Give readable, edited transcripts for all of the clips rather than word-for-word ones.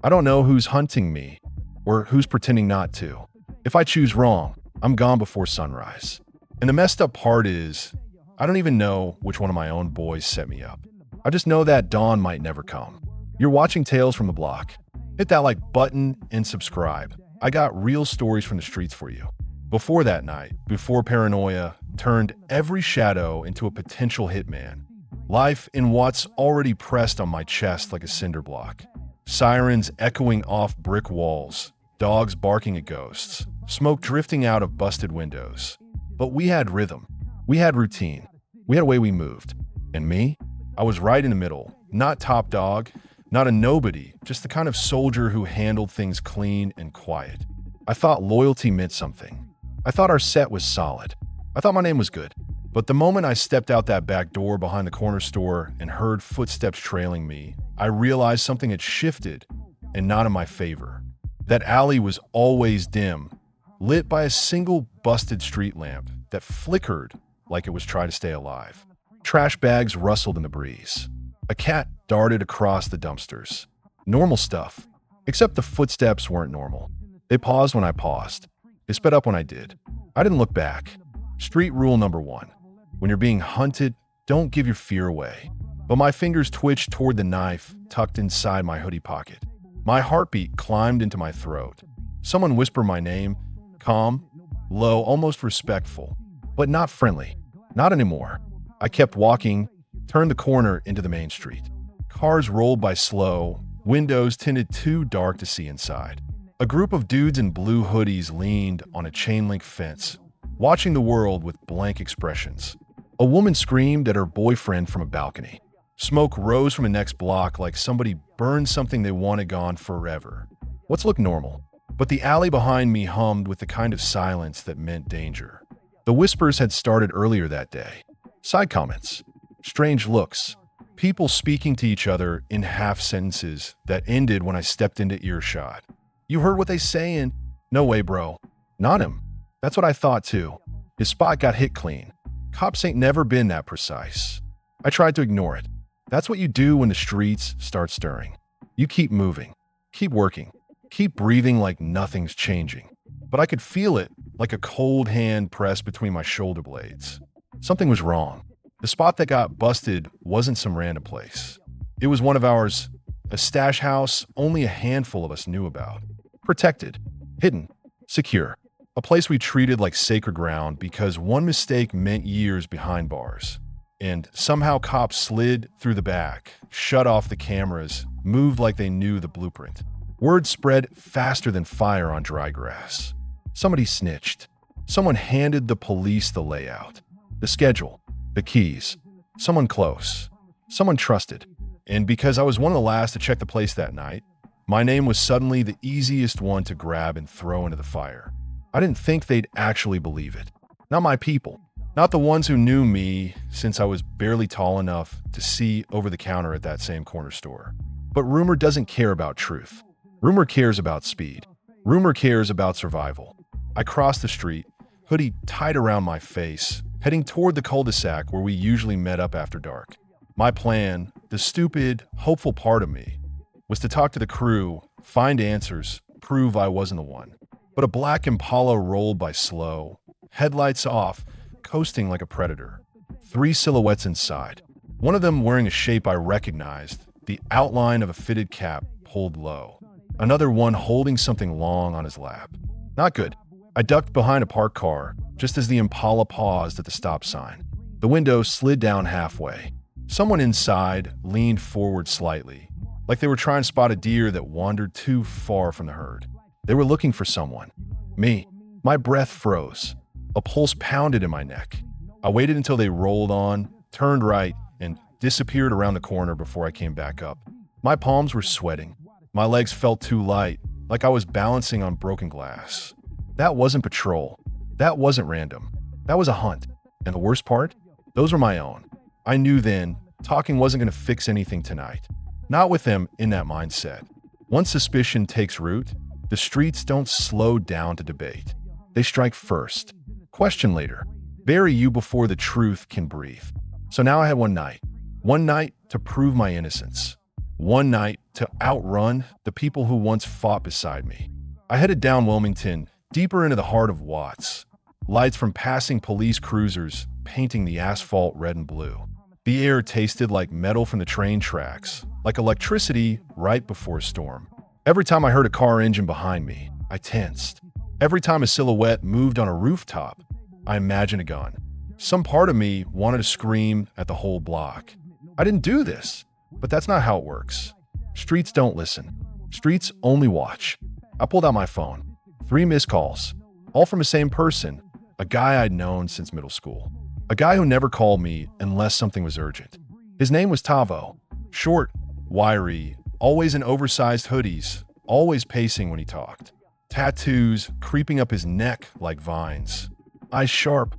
I don't know who's hunting me or who's pretending not to. If I choose wrong, I'm gone before sunrise. And the messed up part is, I don't even know which one of my own boys set me up. I just know that dawn might never come. You're watching Tales from the Block. Hit that like button and subscribe. I got real stories from the streets for you. Before that night, before paranoia turned every shadow into a potential hitman, life in what's already pressed on my chest like a cinder block. Sirens echoing off brick walls, dogs barking at ghosts, smoke drifting out of busted windows. But we had rhythm. We had routine. We had a way we moved. And me? I was right in the middle. Not top dog, not a nobody, just the kind of soldier who handled things clean and quiet. I thought loyalty meant something. I thought our set was solid. I thought my name was good. But the moment I stepped out that back door behind the corner store and heard footsteps trailing me, I realized something had shifted, and not in my favor. That alley was always dim, lit by a single busted street lamp that flickered like it was trying to stay alive. Trash bags rustled in the breeze. A cat darted across the dumpsters. Normal stuff, except the footsteps weren't normal. They paused when I paused. They sped up when I did. I didn't look back. Street rule number one. When you're being hunted, don't give your fear away. But my fingers twitched toward the knife tucked inside my hoodie pocket. My heartbeat climbed into my throat. Someone whispered my name, calm, low, almost respectful, but not friendly. Not anymore. I kept walking, turned the corner into the main street. Cars rolled by slow, windows tinted too dark to see inside. A group of dudes in blue hoodies leaned on a chain-link fence, watching the world with blank expressions. A woman screamed at her boyfriend from a balcony. Smoke rose from the next block like somebody burned something they wanted gone forever. What's looked normal? But the alley behind me hummed with the kind of silence that meant danger. The whispers had started earlier that day. Side comments, strange looks, people speaking to each other in half sentences that ended when I stepped into earshot. You heard what they saying? No way, bro. Not him. That's what I thought too. His spot got hit clean. Cops ain't never been that precise. I tried to ignore it. That's what you do when the streets start stirring. You keep moving, keep working, keep breathing like nothing's changing. But I could feel it like a cold hand pressed between my shoulder blades. Something was wrong. The spot that got busted wasn't some random place. It was one of ours, a stash house only a handful of us knew about. Protected, hidden, secure. A place we treated like sacred ground because one mistake meant years behind bars. And somehow cops slid through the back, shut off the cameras, moved like they knew the blueprint. Word spread faster than fire on dry grass. Somebody snitched. Someone handed the police the layout, the schedule, the keys. Someone close. Someone trusted. And because I was one of the last to check the place that night, my name was suddenly the easiest one to grab and throw into the fire. I didn't think they'd actually believe it. Not my people. Not the ones who knew me since I was barely tall enough to see over the counter at that same corner store. But rumor doesn't care about truth. Rumor cares about speed. Rumor cares about survival. I crossed the street, hoodie tied around my face, heading toward the cul-de-sac where we usually met up after dark. My plan, the stupid, hopeful part of me, was to talk to the crew, find answers, prove I wasn't the one. But a black Impala rolled by slow, headlights off, coasting like a predator. 3 silhouettes inside. One of them wearing a shape I recognized, the outline of a fitted cap pulled low. Another one holding something long on his lap. Not good. I ducked behind a parked car, just as the Impala paused at the stop sign. The window slid down halfway. Someone inside leaned forward slightly, like they were trying to spot a deer that wandered too far from the herd. They were looking for someone. Me. My breath froze. A pulse pounded in my neck. I waited until they rolled on, turned right, and disappeared around the corner before I came back up. My palms were sweating. My legs felt too light, like I was balancing on broken glass. That wasn't patrol. That wasn't random. That was a hunt. And the worst part? Those were my own. I knew then, talking wasn't going to fix anything tonight. Not with them in that mindset. Once suspicion takes root, the streets don't slow down to debate. They strike first. Question later. Bury you before the truth can breathe. So now I had one night. One night to prove my innocence. One night to outrun the people who once fought beside me. I headed down Wilmington, deeper into the heart of Watts. Lights from passing police cruisers painting the asphalt red and blue. The air tasted like metal from the train tracks, like electricity right before a storm. Every time I heard a car engine behind me, I tensed. Every time a silhouette moved on a rooftop, I imagined a gun. Some part of me wanted to scream at the whole block. I didn't do this, but that's not how it works. Streets don't listen. Streets only watch. I pulled out my phone. 3 missed calls, all from the same person, a guy I'd known since middle school. A guy who never called me unless something was urgent. His name was Tavo. Short, wiry, always in oversized hoodies, always pacing when he talked. Tattoos creeping up his neck like vines. Eyes sharp,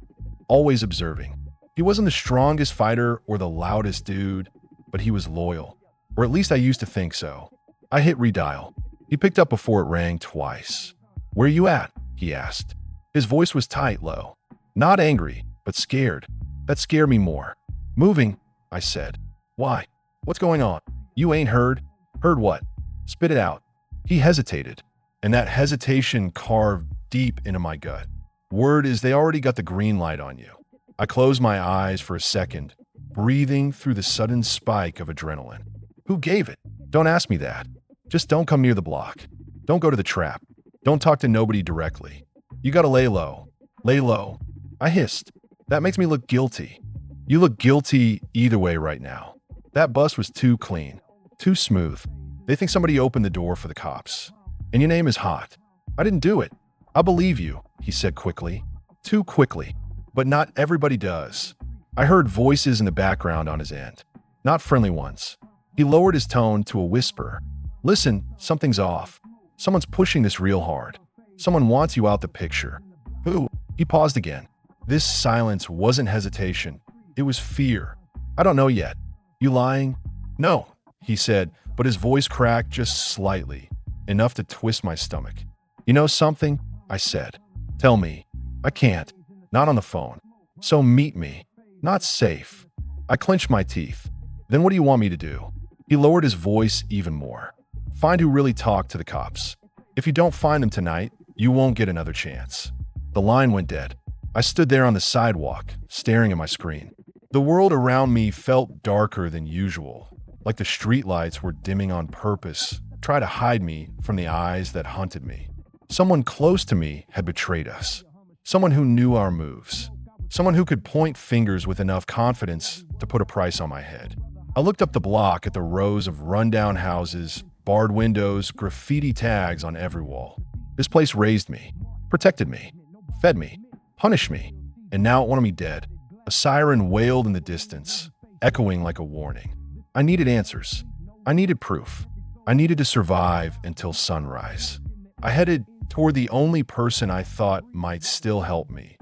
always observing. He wasn't the strongest fighter or the loudest dude, but he was loyal. Or at least I used to think so. I hit redial. He picked up before it rang twice. "Where you at?" he asked. His voice was tight, low. Not angry, but scared. That scared me more. "Moving," I said. "Why? What's going on?" "You ain't heard." "Heard what?" "Spit it out." He hesitated, and that hesitation carved deep into my gut. "Word is they already got the green light on you." I closed my eyes for a second, breathing through the sudden spike of adrenaline. "Who gave it?" "Don't ask me that. Just don't come near the block. Don't go to the trap. Don't talk to nobody directly. You gotta lay low. Lay low." I hissed. "That makes me look guilty." "You look guilty either way right now. That bus was too clean, too smooth. They think somebody opened the door for the cops. And your name is hot." "I didn't do it." "I believe you," he said quickly. Too quickly. But not everybody does. I heard voices in the background on his end. Not friendly ones. He lowered his tone to a whisper. "Listen, something's off. Someone's pushing this real hard. Someone wants you out the picture." "Who?" He paused again. This silence wasn't hesitation. It was fear. "I don't know yet." "You lying?" "No," he said, but his voice cracked just slightly, enough to twist my stomach. "You know something?" I said. "Tell me." "I can't. Not on the phone." "So meet me." "Not safe." I clenched my teeth. "Then what do you want me to do?" He lowered his voice even more. "Find who really talked to the cops. If you don't find them tonight, you won't get another chance." The line went dead. I stood there on the sidewalk, staring at my screen. The world around me felt darker than usual, like the streetlights were dimming on purpose, try to hide me from the eyes that hunted me. Someone close to me had betrayed us. Someone who knew our moves. Someone who could point fingers with enough confidence to put a price on my head. I looked up the block at the rows of rundown houses, barred windows, graffiti tags on every wall. This place raised me, protected me, fed me, punished me, and now it wanted me dead. A siren wailed in the distance, echoing like a warning. I needed answers. I needed proof. I needed to survive until sunrise. I headed toward the only person I thought might still help me.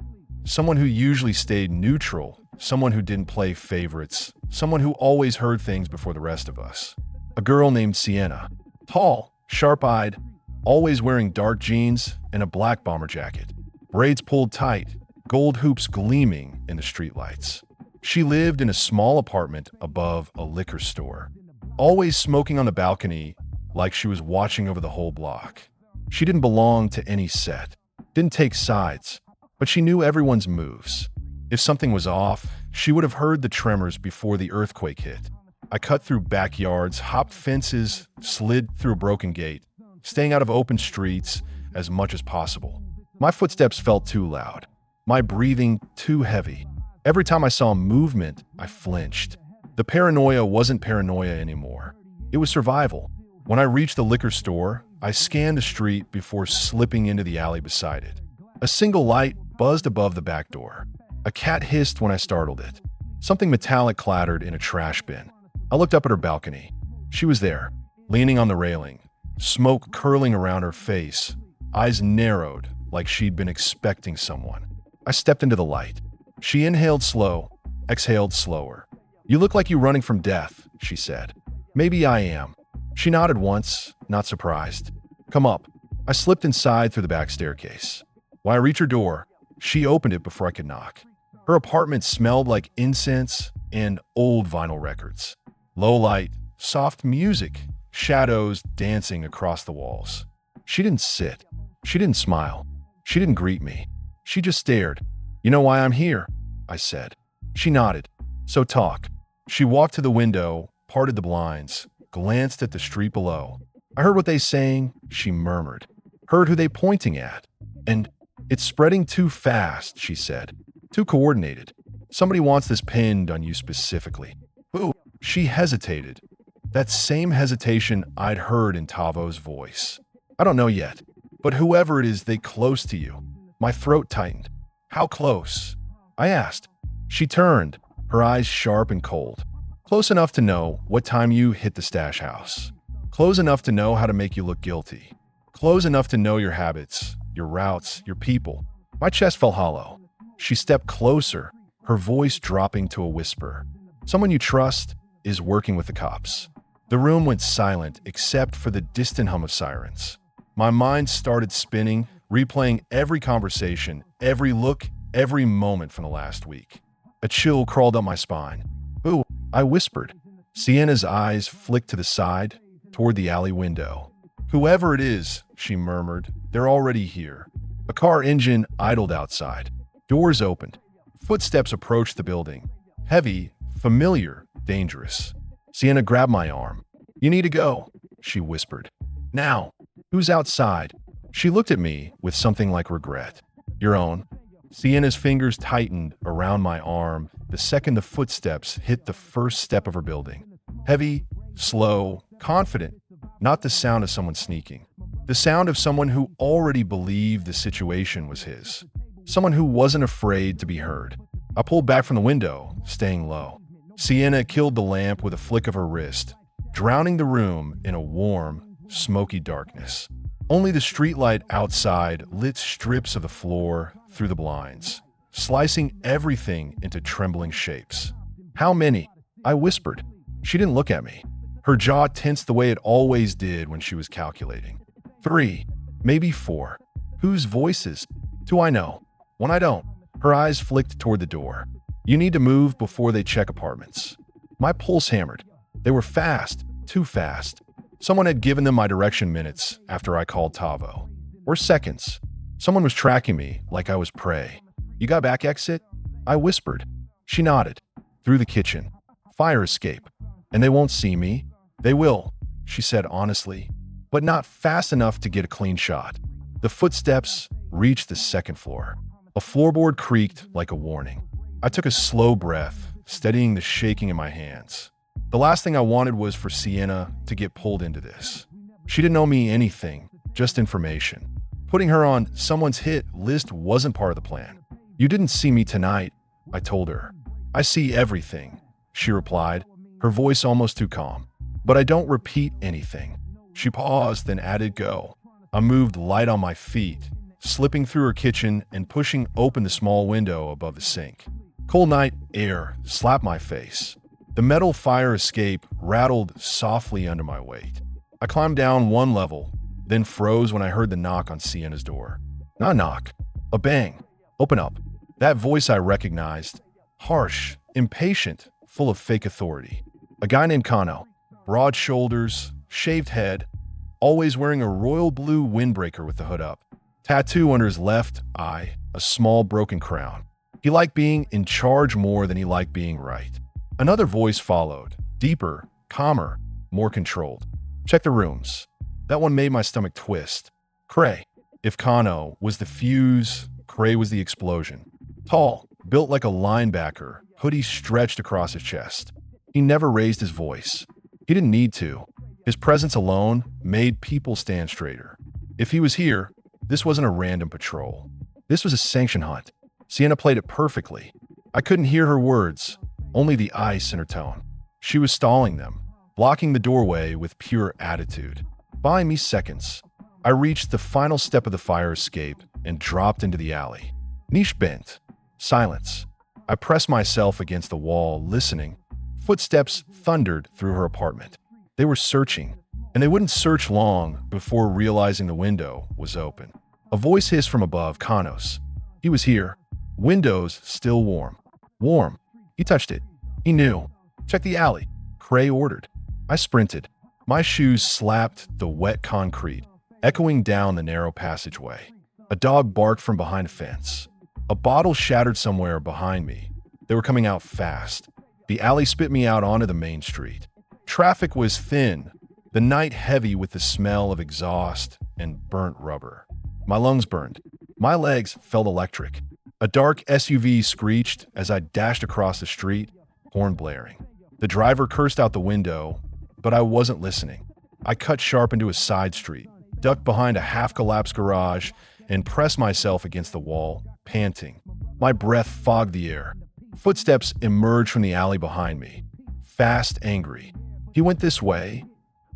Someone who usually stayed neutral, someone who didn't play favorites, someone who always heard things before the rest of us. A girl named Sienna. Tall, sharp-eyed, always wearing dark jeans and a black bomber jacket. Braids pulled tight, gold hoops gleaming in the streetlights. She lived in a small apartment above a liquor store, always smoking on the balcony like she was watching over the whole block. She didn't belong to any set, didn't take sides, but she knew everyone's moves. If something was off, she would have heard the tremors before the earthquake hit. I cut through backyards, hopped fences, slid through a broken gate, staying out of open streets as much as possible. My footsteps felt too loud, my breathing too heavy. Every time I saw movement, I flinched. The paranoia wasn't paranoia anymore. It was survival. When I reached the liquor store, I scanned the street before slipping into the alley beside it. A single light buzzed above the back door. A cat hissed when I startled it. Something metallic clattered in a trash bin. I looked up at her balcony. She was there, leaning on the railing, smoke curling around her face, eyes narrowed like she'd been expecting someone. I stepped into the light. She inhaled slow, exhaled slower. "You look like you're running from death," she said. "Maybe I am." She nodded once, not surprised. "Come up." I slipped inside through the back staircase. When I reached her door, she opened it before I could knock. Her apartment smelled like incense and old vinyl records. Low light, soft music, shadows dancing across the walls. She didn't sit. She didn't smile. She didn't greet me. She just stared. "You know why I'm here?" I said. She nodded. "So talk." She walked to the window, parted the blinds, glanced at the street below. "I heard what they saying," she murmured. "Heard who they pointing at. And it's spreading too fast," she said. "Too coordinated. Somebody wants this pinned on you specifically." Ooh, she hesitated. That same hesitation I'd heard in Tavo's voice. "I don't know yet, but whoever it is, they close to you." My throat tightened. "How close?" I asked. She turned, her eyes sharp and cold. "Close enough to know what time you hit the stash house. Close enough to know how to make you look guilty. Close enough to know your habits, your routes, your people." My chest felt hollow. She stepped closer, her voice dropping to a whisper. "Someone you trust is working with the cops." The room went silent except for the distant hum of sirens. My mind started spinning, replaying every conversation, every look, every moment from the last week. A chill crawled up my spine. "Ooh," I whispered. Sienna's eyes flicked to the side, toward the alley window. "Whoever it is," she murmured, "they're already here." A car engine idled outside. Doors opened. Footsteps approached the building. Heavy, familiar, dangerous. Sienna grabbed my arm. "You need to go," she whispered. "Now." "Who's outside?" She looked at me with something like regret. "Your own." Sienna's fingers tightened around my arm the second the footsteps hit the first step of her building. Heavy, slow, confident. Not the sound of someone sneaking. The sound of someone who already believed the situation was his. Someone who wasn't afraid to be heard. I pulled back from the window, staying low. Sienna killed the lamp with a flick of her wrist, drowning the room in a warm, smoky darkness. Only the streetlight outside lit strips of the floor through the blinds, slicing everything into trembling shapes. "How many?" I whispered. She didn't look at me. Her jaw tensed the way it always did when she was calculating. 3, maybe 4. Whose voices? Do I know? When I don't. Her eyes flicked toward the door. "You need to move before they check apartments." My pulse hammered. They were fast, too fast. Someone had given them my direction minutes after I called Tavo. Or seconds. Someone was tracking me like I was prey. "You got back exit?" I whispered. She nodded. "Through the kitchen. Fire escape. And they won't see me." "They will," she said honestly, "but not fast enough to get a clean shot." The footsteps reached the second floor. A floorboard creaked like a warning. I took a slow breath, steadying the shaking in my hands. The last thing I wanted was for Sienna to get pulled into this. She didn't owe me anything, just information. Putting her on someone's hit list wasn't part of the plan. "You didn't see me tonight," I told her. "I see everything," she replied, her voice almost too calm. "But I don't repeat anything." She paused, then added, "Go." I moved light on my feet, slipping through her kitchen and pushing open the small window above the sink. Cold night air slapped my face. The metal fire escape rattled softly under my weight. I climbed down one level, then froze when I heard the knock on Sienna's door. Not a knock, a bang. "Open up." That voice I recognized. Harsh, impatient, full of fake authority. A guy named Kano. Broad shoulders, shaved head, always wearing a royal blue windbreaker with the hood up. Tattoo under his left eye, a small broken crown. He liked being in charge more than he liked being right. Another voice followed, deeper, calmer, more controlled. "Check the rooms." That one made my stomach twist. Cray. If Kano was the fuse, Cray was the explosion. Tall, built like a linebacker, hoodie stretched across his chest. He never raised his voice. He didn't need to. His presence alone made people stand straighter. If he was here, this wasn't a random patrol. This was a sanction hunt. Sienna played it perfectly. I couldn't hear her words, only the ice in her tone. She was stalling them, blocking the doorway with pure attitude. Buying me seconds. I reached the final step of the fire escape and dropped into the alley. Niche bent. Silence. I pressed myself against the wall, listening. Footsteps thundered through her apartment. They were searching, and they wouldn't search long before realizing the window was open. A voice hissed from above, "Kanos." He was here. Windows still warm. Warm. He touched it. He knew. "Check the alley," Cray ordered. I sprinted. My shoes slapped the wet concrete, echoing down the narrow passageway. A dog barked from behind a fence. A bottle shattered somewhere behind me. They were coming out fast. The alley spit me out onto the main street. Traffic was thin, the night heavy with the smell of exhaust and burnt rubber. My lungs burned. My legs felt electric. A dark SUV screeched as I dashed across the street, horn blaring. The driver cursed out the window, but I wasn't listening. I cut sharp into a side street, ducked behind a half-collapsed garage, and pressed myself against the wall, panting. My breath fogged the air. Footsteps emerged from the alley behind me. Fast, angry. He went this way.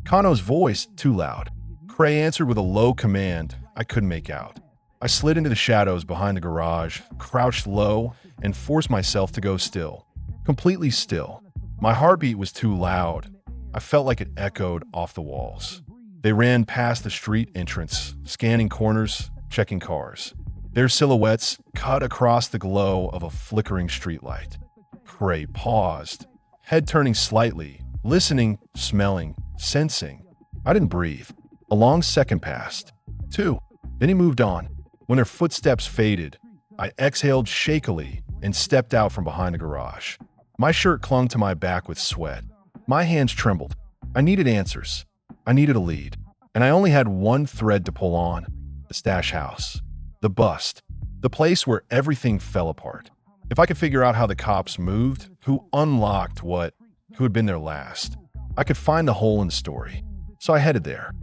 Kano's voice, too loud. Cray answered with a low command I couldn't make out. I slid into the shadows behind the garage, crouched low, and forced myself to go still. Completely still. My heartbeat was too loud. I felt like it echoed off the walls. They ran past the street entrance, scanning corners, checking cars. Their silhouettes cut across the glow of a flickering streetlight. Cray paused, head turning slightly, listening, smelling, sensing. I didn't breathe. A long second passed. 2. Then he moved on. When their footsteps faded, I exhaled shakily and stepped out from behind the garage. My shirt clung to my back with sweat. My hands trembled. I needed answers. I needed a lead. And I only had one thread to pull on: the stash house. The bust. The place where everything fell apart. If I could figure out how the cops moved, who unlocked what, who had been there last, I could find the hole in the story. So I headed there.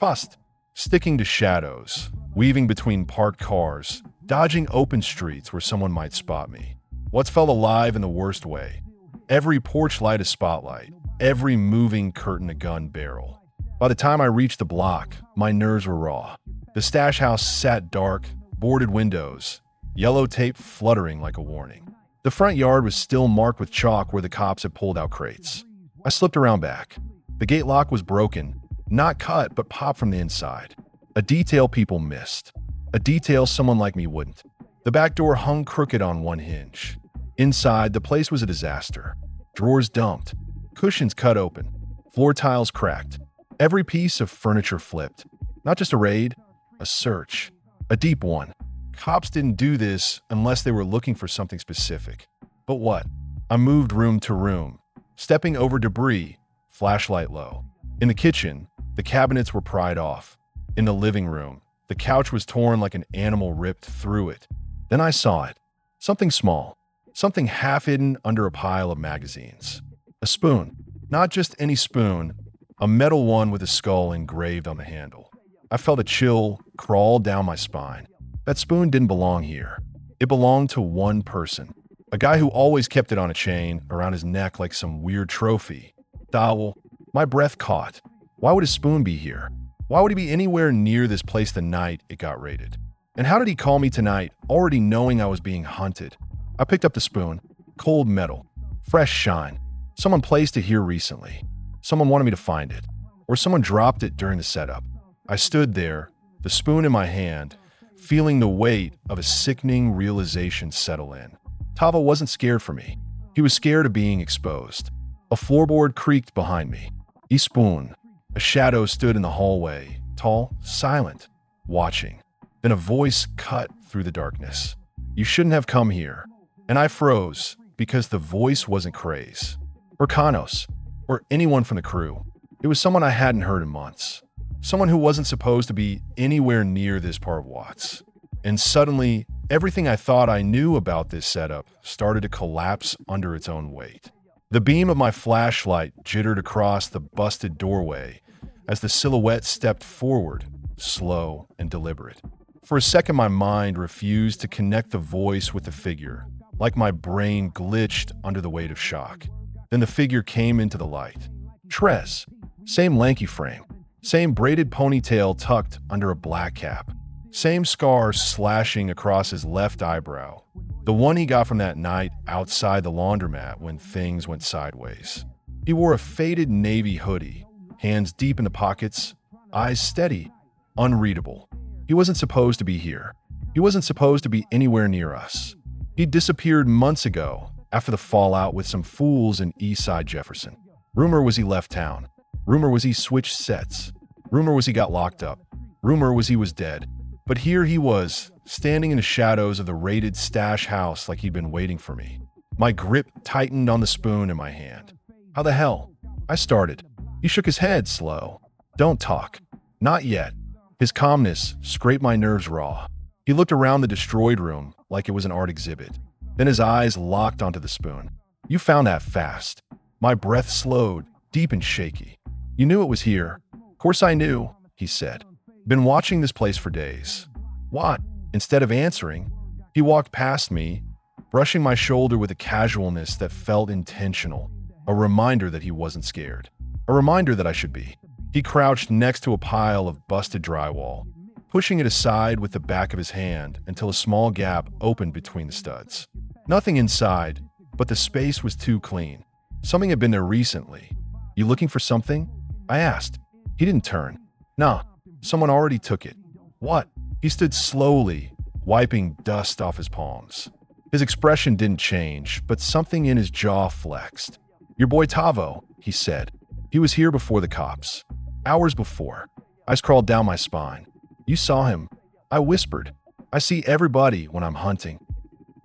Fast, sticking to shadows, weaving between parked cars, dodging open streets where someone might spot me. What felt alive in the worst way? Every porch light a spotlight, every moving curtain a gun barrel. By the time I reached the block, my nerves were raw. The stash house sat dark, boarded windows, yellow tape fluttering like a warning. The front yard was still marked with chalk where the cops had pulled out crates. I slipped around back. The gate lock was broken, not cut, but popped from the inside. A detail people missed. A detail someone like me wouldn't. The back door hung crooked on one hinge. Inside, the place was a disaster. Drawers dumped, cushions cut open, floor tiles cracked. Every piece of furniture flipped. Not just a raid, a search. A deep one. Cops didn't do this unless they were looking for something specific. But what? I moved room to room, stepping over debris, flashlight low. In the kitchen, the cabinets were pried off. In the living room, the couch was torn like an animal ripped through it. Then I saw it. Something small. Something half hidden under a pile of magazines. A spoon. Not just any spoon, a metal one with a skull engraved on the handle. I felt a chill crawl down my spine. That spoon didn't belong here. It belonged to one person. A guy who always kept it on a chain around his neck like some weird trophy. Dowel. My breath caught. Why would a spoon be here? Why would he be anywhere near this place the night it got raided? And how did he call me tonight, already knowing I was being hunted? I picked up the spoon. Cold metal. Fresh shine. Someone placed it here recently. Someone wanted me to find it. Or someone dropped it during the setup. I stood there, the spoon in my hand, feeling the weight of a sickening realization settle in. Tava wasn't scared for me. He was scared of being exposed. A floorboard creaked behind me. A spoon. A shadow stood in the hallway, tall, silent, watching. Then a voice cut through the darkness. You shouldn't have come here. And I froze because the voice wasn't Cray's, or Kanos, or anyone from the crew. It was someone I hadn't heard in months. Someone who wasn't supposed to be anywhere near this part of Watts. And suddenly, everything I thought I knew about this setup started to collapse under its own weight. The beam of my flashlight jittered across the busted doorway as the silhouette stepped forward, slow and deliberate. For a second, my mind refused to connect the voice with the figure, like my brain glitched under the weight of shock. Then the figure came into the light. Trez. Same lanky frame. Same braided ponytail tucked under a black cap. Same scar slashing across his left eyebrow. The one he got from that night outside the laundromat when things went sideways. He wore a faded navy hoodie, hands deep in the pockets, eyes steady, unreadable. He wasn't supposed to be here. He wasn't supposed to be anywhere near us. He disappeared months ago after the fallout with some fools in Eastside Jefferson. Rumor was he left town. Rumor was he switched sets. Rumor was he got locked up. Rumor was he was dead. But here he was, standing in the shadows of the raided stash house like he'd been waiting for me. My grip tightened on the spoon in my hand. How the hell? I started. He shook his head slow. Don't talk. Not yet. His calmness scraped my nerves raw. He looked around the destroyed room like it was an art exhibit. Then his eyes locked onto the spoon. You found that fast. My breath slowed, deep and shaky. You knew it was here. Of course I knew, he said. Been watching this place for days. What? Instead of answering, he walked past me, brushing my shoulder with a casualness that felt intentional, a reminder that he wasn't scared, a reminder that I should be. He crouched next to a pile of busted drywall, pushing it aside with the back of his hand until a small gap opened between the studs. Nothing inside, but the space was too clean. Something had been there recently. You looking for something? I asked. He didn't turn. Nah, someone already took it. What? He stood slowly, wiping dust off his palms. His expression didn't change, but something in his jaw flexed. Your boy Tavo, he said. He was here before the cops. Hours before. Ice crawled down my spine. You saw him. I whispered. I see everybody when I'm hunting.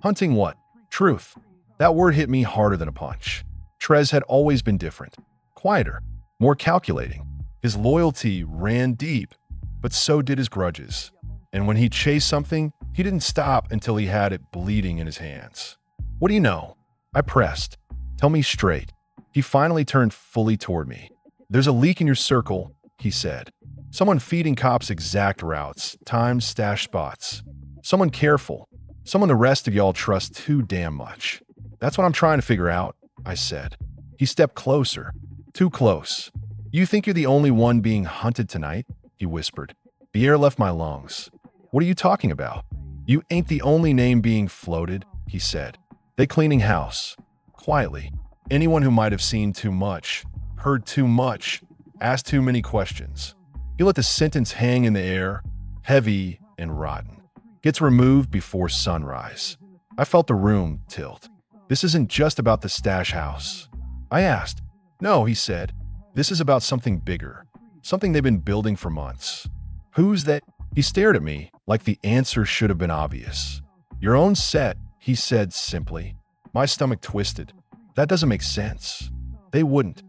Hunting what? Truth. That word hit me harder than a punch. Trez had always been different. Quieter. More calculating. His loyalty ran deep, but so did his grudges. And when he chased something, he didn't stop until he had it bleeding in his hands. What do you know? I pressed. Tell me straight. He finally turned fully toward me. There's a leak in your circle, he said. Someone feeding cops exact routes, times, stash spots. Someone careful. Someone the rest of y'all trust too damn much. That's what I'm trying to figure out, I said. He stepped closer. Too close. You think you're the only one being hunted tonight? He whispered. The air left my lungs. What are you talking about? You ain't the only name being floated, he said. They cleaning house. Quietly. Anyone who might have seen too much, heard too much, asked too many questions. He let the sentence hang in the air, heavy and rotten. Gets removed before sunrise. I felt the room tilt. This isn't just about the stash house. I asked. No, he said. This is about something bigger. Something they've been building for months. Who's that? He stared at me like the answer should have been obvious. Your own set, he said simply. My stomach twisted. That doesn't make sense. They wouldn't.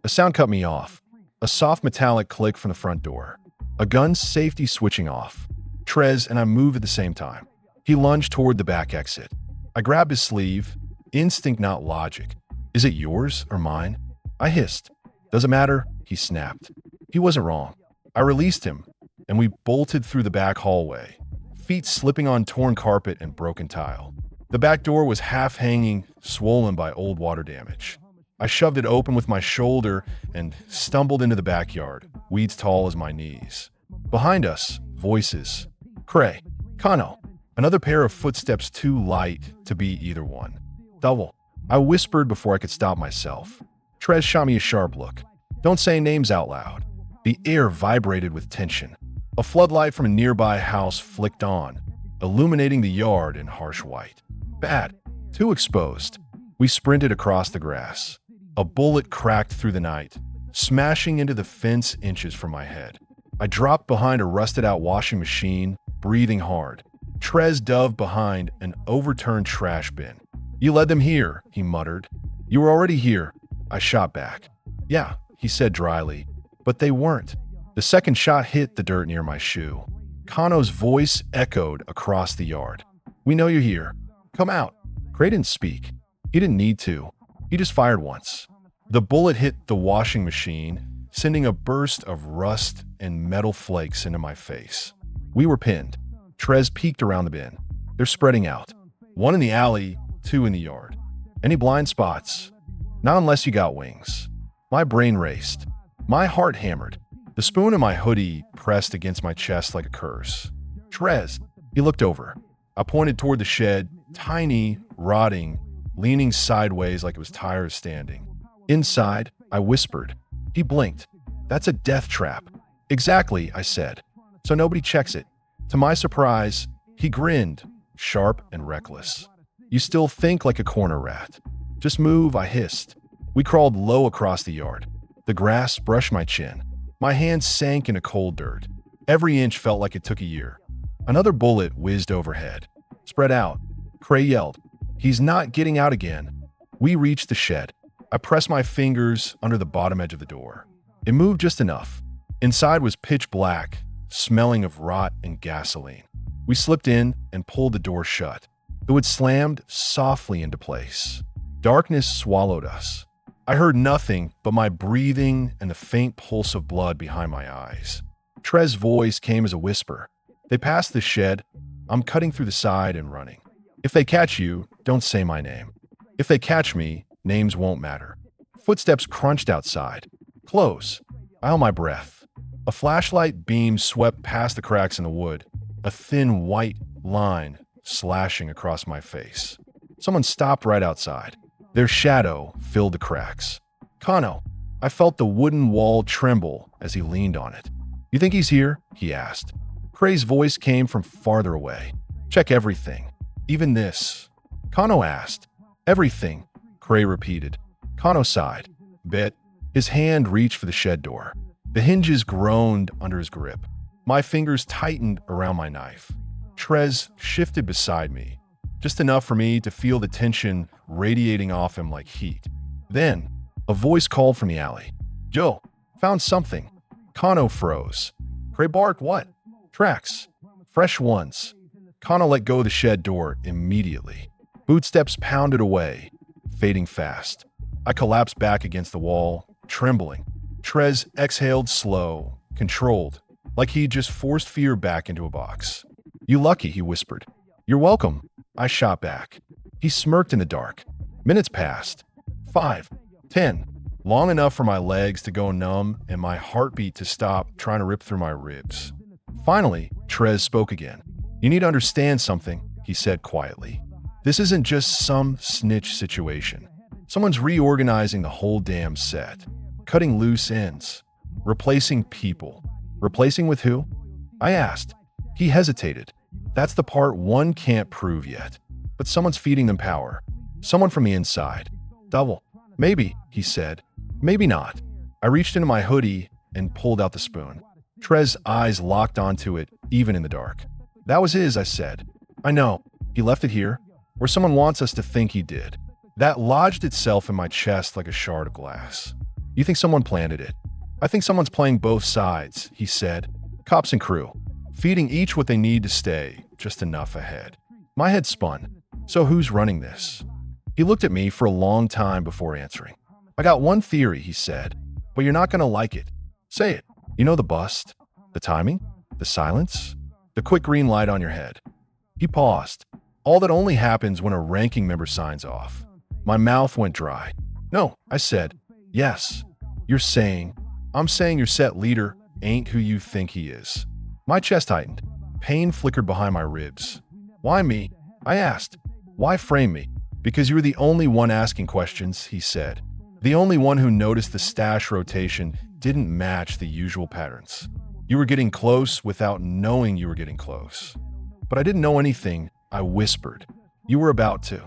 A sound cut me off. A soft metallic click from the front door. A gun's safety switching off. Trez and I moved at the same time. He lunged toward the back exit. I grabbed his sleeve. Instinct, not logic. Is it yours or mine? I hissed. Doesn't matter, he snapped. He wasn't wrong. I released him, and we bolted through the back hallway, feet slipping on torn carpet and broken tile. The back door was half hanging, swollen by old water damage. I shoved it open with my shoulder and stumbled into the backyard, weeds tall as my knees. Behind us, voices. Cray. Kano. Another pair of footsteps too light to be either one. Double. I whispered before I could stop myself. Trez shot me a sharp look. Don't say names out loud. The air vibrated with tension. A floodlight from a nearby house flicked on, illuminating the yard in harsh white. Bad. Too exposed. We sprinted across the grass. A bullet cracked through the night, smashing into the fence inches from my head. I dropped behind a rusted-out washing machine, breathing hard. Trez dove behind an overturned trash bin. You led them here, he muttered. You were already here. I shot back. Yeah, he said dryly, but they weren't. The second shot hit the dirt near my shoe. Kano's voice echoed across the yard. We know you're here. Come out. Cray didn't speak. He didn't need to. He just fired once. The bullet hit the washing machine, sending a burst of rust and metal flakes into my face. We were pinned. Trez peeked around the bin. They're spreading out. One in the alley, two in the yard. Any blind spots? Not unless you got wings. My brain raced. My heart hammered. The spoon in my hoodie pressed against my chest like a curse. Trez. He looked over. I pointed toward the shed, tiny, rotting, leaning sideways like it was tired of standing. Inside, I whispered. He blinked. That's a death trap. Exactly, I said. So nobody checks it. To my surprise, he grinned, sharp and reckless. You still think like a corner rat. Just move, I hissed. We crawled low across the yard. The grass brushed my chin. My hands sank into cold dirt. Every inch felt like it took a year. Another bullet whizzed overhead. "Spread out," Cray yelled. "He's not getting out again." We reached the shed. I pressed my fingers under the bottom edge of the door. It moved just enough. Inside was pitch black, smelling of rot and gasoline. We slipped in and pulled the door shut. The wood slammed softly into place. Darkness swallowed us. I heard nothing but my breathing and the faint pulse of blood behind my eyes. Trez's voice came as a whisper. "They passed the shed. I'm cutting through the side and running. If they catch you, don't say my name. If they catch me, names won't matter." Footsteps crunched outside. Close. I held my breath. A flashlight beam swept past the cracks in the wood, a thin white line slashing across my face. Someone stopped right outside. Their shadow filled the cracks. "Kano." I felt the wooden wall tremble as he leaned on it. "You think he's here?" he asked. Cray's voice came from farther away. "Check everything. Even this." Kano asked. "Everything," Cray repeated. Kano sighed. "Bet." His hand reached for the shed door. The hinges groaned under his grip. My fingers tightened around my knife. Trez shifted beside me, just enough for me to feel the tension radiating off him like heat. Then, a voice called from the alley. "Joe, found something." Kano froze. Cray barked, "What?" "Tracks. Fresh ones." Kano let go of the shed door immediately. Bootsteps pounded away, fading fast. I collapsed back against the wall, trembling. Trez exhaled slow, controlled, like he'd just forced fear back into a box. "You lucky," he whispered. "You're welcome," I shot back. He smirked in the dark. Minutes passed. 5, 10, long enough for my legs to go numb and my heartbeat to stop trying to rip through my ribs. Finally, Trez spoke again. "You need to understand something," he said quietly. "This isn't just some snitch situation. Someone's reorganizing the whole damn set. Cutting loose ends. Replacing people." "Replacing with who?" I asked. He hesitated. "That's the part one can't prove yet. But someone's feeding them power. Someone from the inside. Double. Maybe," he said. "Maybe not." I reached into my hoodie and pulled out the spoon. Trez's eyes locked onto it, even in the dark. "That was his," I said. "I know. He left it here. Or someone wants us to think he did." That lodged itself in my chest like a shard of glass. "You think someone planted it?" "I think someone's playing both sides," he said. "Cops and crew. Feeding each what they need to stay just enough ahead." My head spun. "So who's running this?" He looked at me for a long time before answering. "I got one theory," he said, "but you're not going to like it." "Say it." "You know the bust? The timing? The silence? The quick green light on your head?" He paused. "All that only happens when a ranking member signs off." My mouth went dry. "No," I said. "Yes. I'm saying your set leader ain't who you think he is." My chest tightened. Pain flickered behind my ribs. "Why me?" I asked. "Why frame me?" "Because you were the only one asking questions," he said. "The only one who noticed the stash rotation didn't match the usual patterns. You were getting close without knowing you were getting close." "But I didn't know anything," I whispered. "You were about to."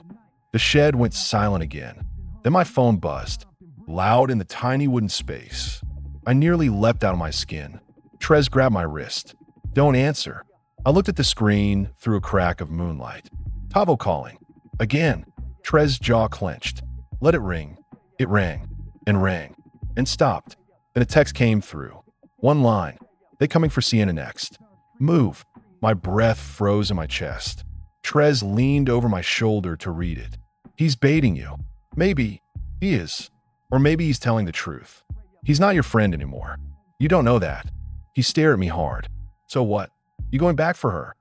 The shed went silent again. Then my phone buzzed, loud in the tiny wooden space. I nearly leapt out of my skin. Trez grabbed my wrist. "Don't answer." I looked at the screen through a crack of moonlight. Tavo calling. Again. Trez's jaw clenched. "Let it ring." It rang, and stopped. Then a text came through. One line. "They coming for Sienna next." "Move." My breath froze in my chest. Trez leaned over my shoulder to read it. "He's baiting you." "Maybe he is. Or maybe he's telling the truth. He's not your friend anymore. You don't know that." He stared at me hard. "So what? You going back for her?"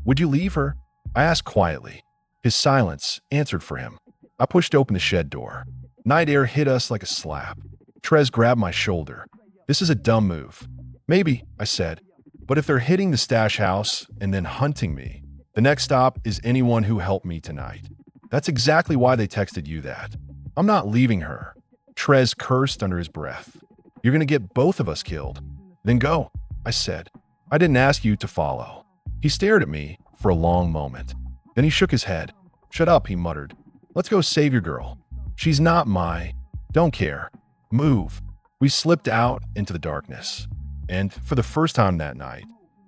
"Would you leave her?" I asked quietly. His silence answered for him. I pushed open the shed door. Night air hit us like a slap. Trez grabbed my shoulder. "This is a dumb move." "Maybe," I said. "But if they're hitting the stash house and then hunting me, the next stop is anyone who helped me tonight. That's exactly why they texted you that." "I'm not leaving her." Trez cursed under his breath. "You're going to get both of us killed." "Then go," I said. "I didn't ask you to follow." He stared at me for a long moment. Then he shook his head. "Shut up," he muttered. "Let's go save your girl. She's not my. Don't care. Move." We slipped out into the darkness, and for the first time that night,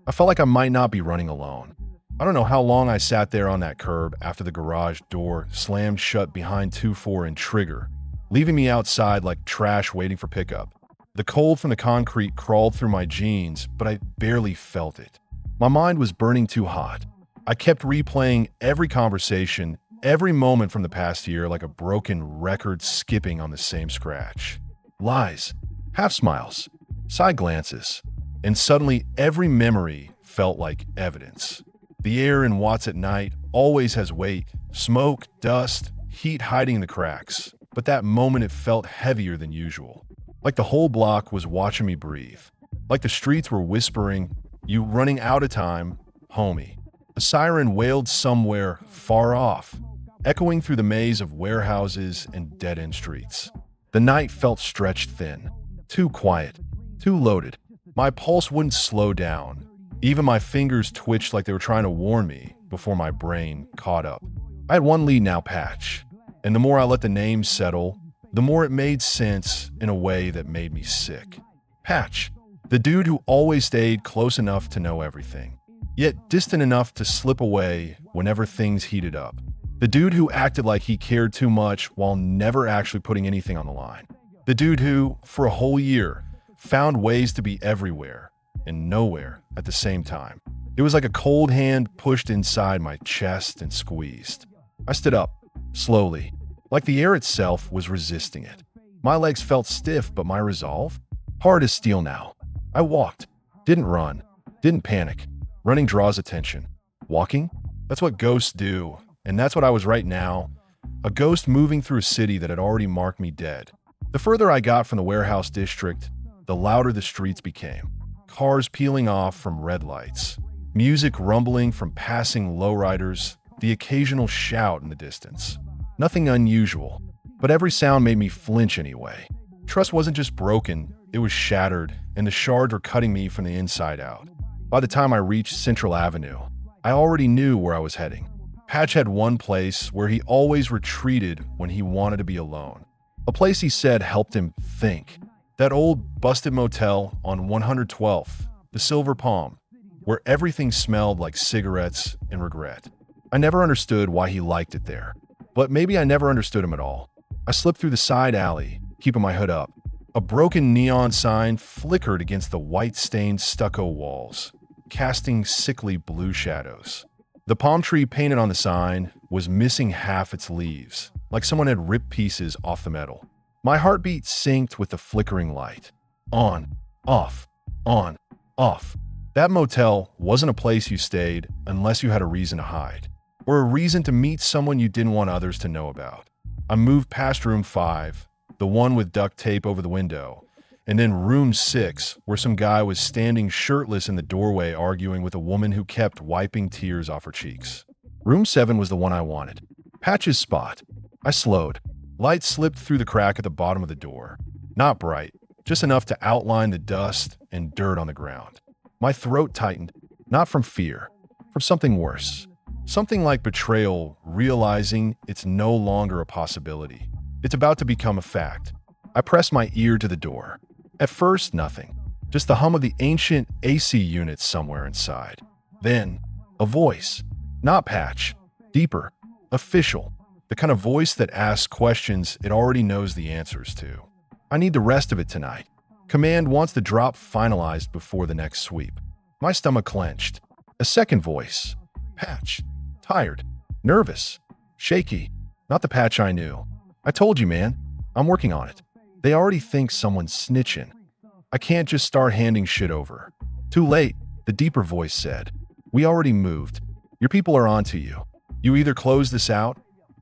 I felt like I might not be running alone. I don't know how long I sat there on that curb after the garage door slammed shut behind 2-4 and Trigger, leaving me outside like trash waiting for pickup. The cold from the concrete crawled through my jeans, but I barely felt it. My mind was burning too hot. I kept replaying every conversation, every moment from the past year like a broken record skipping on the same scratch. Lies, half smiles, side glances, and suddenly every memory felt like evidence. The air in Watts at night always has weight, smoke, dust, heat hiding in the cracks, but that moment it felt heavier than usual. Like the whole block was watching me breathe. Like the streets were whispering, "You running out of time, homie." A siren wailed somewhere far off, echoing through the maze of warehouses and dead-end streets. The night felt stretched thin, too quiet, too loaded. My pulse wouldn't slow down. Even my fingers twitched like they were trying to warn me before my brain caught up. I had one lead now, Patch, and the more I let the name settle, the more it made sense in a way that made me sick. Patch, the dude who always stayed close enough to know everything, yet distant enough to slip away whenever things heated up. The dude who acted like he cared too much while never actually putting anything on the line. The dude who, for a whole year, found ways to be everywhere and nowhere at the same time. It was like a cold hand pushed inside my chest and squeezed. I stood up, slowly, like the air itself was resisting it. My legs felt stiff, but my resolve? Hard as steel now. I walked, didn't run, didn't panic. Running draws attention. Walking? That's what ghosts do, and that's what I was right now. A ghost moving through a city that had already marked me dead. The further I got from the warehouse district, the louder the streets became. Cars peeling off from red lights. Music rumbling from passing lowriders, the occasional shout in the distance. Nothing unusual, but every sound made me flinch anyway. Trust wasn't just broken, it was shattered, and the shards were cutting me from the inside out. By the time I reached Central Avenue, I already knew where I was heading. Patch had one place where he always retreated when he wanted to be alone. A place he said helped him think. That old busted motel on 112th, the Silver Palm, where everything smelled like cigarettes and regret. I never understood why he liked it there, but maybe I never understood him at all. I slipped through the side alley, keeping my hood up. A broken neon sign flickered against the white-stained stucco walls, casting sickly blue shadows. The palm tree painted on the sign was missing half its leaves, like someone had ripped pieces off the metal. My heartbeat synced with the flickering light. On, off, on, off. That motel wasn't a place you stayed unless you had a reason to hide, or a reason to meet someone you didn't want others to know about. I moved past room 5, the one with duct tape over the window, and then room 6, where some guy was standing shirtless in the doorway arguing with a woman who kept wiping tears off her cheeks. Room 7 was the one I wanted. Patch's spot. I slowed. Light slipped through the crack at the bottom of the door. Not bright, just enough to outline the dust and dirt on the ground. My throat tightened, not from fear, from something worse. Something like betrayal, realizing it's no longer a possibility. It's about to become a fact. I pressed my ear to the door. At first, nothing. Just the hum of the ancient AC units somewhere inside. Then, a voice. Not Patch. Deeper. Official. The kind of voice that asks questions it already knows the answers to. I need the rest of it tonight. Command wants the drop finalized before the next sweep. My stomach clenched. A second voice. Patch. Tired. Nervous. Shaky. Not the Patch I knew. I told you, man. I'm working on it. They already think someone's snitching. I can't just start handing shit over. Too late, the deeper voice said. We already moved. Your people are on to you. You either close this out,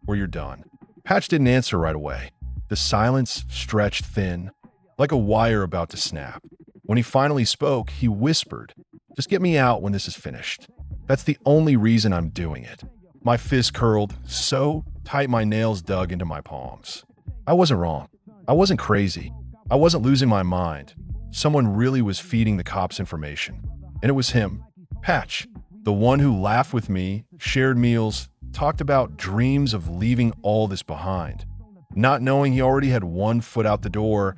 or you're done. Patch didn't answer right away. The silence stretched thin, like a wire about to snap. When he finally spoke, he whispered, "Just get me out when this is finished. That's the only reason I'm doing it." My fist curled so tight my nails dug into my palms. I wasn't wrong. I wasn't crazy. I wasn't losing my mind. Someone really was feeding the cops information. And it was him, Patch, the one who laughed with me, shared meals, talked about dreams of leaving all this behind, not knowing he already had one foot out the door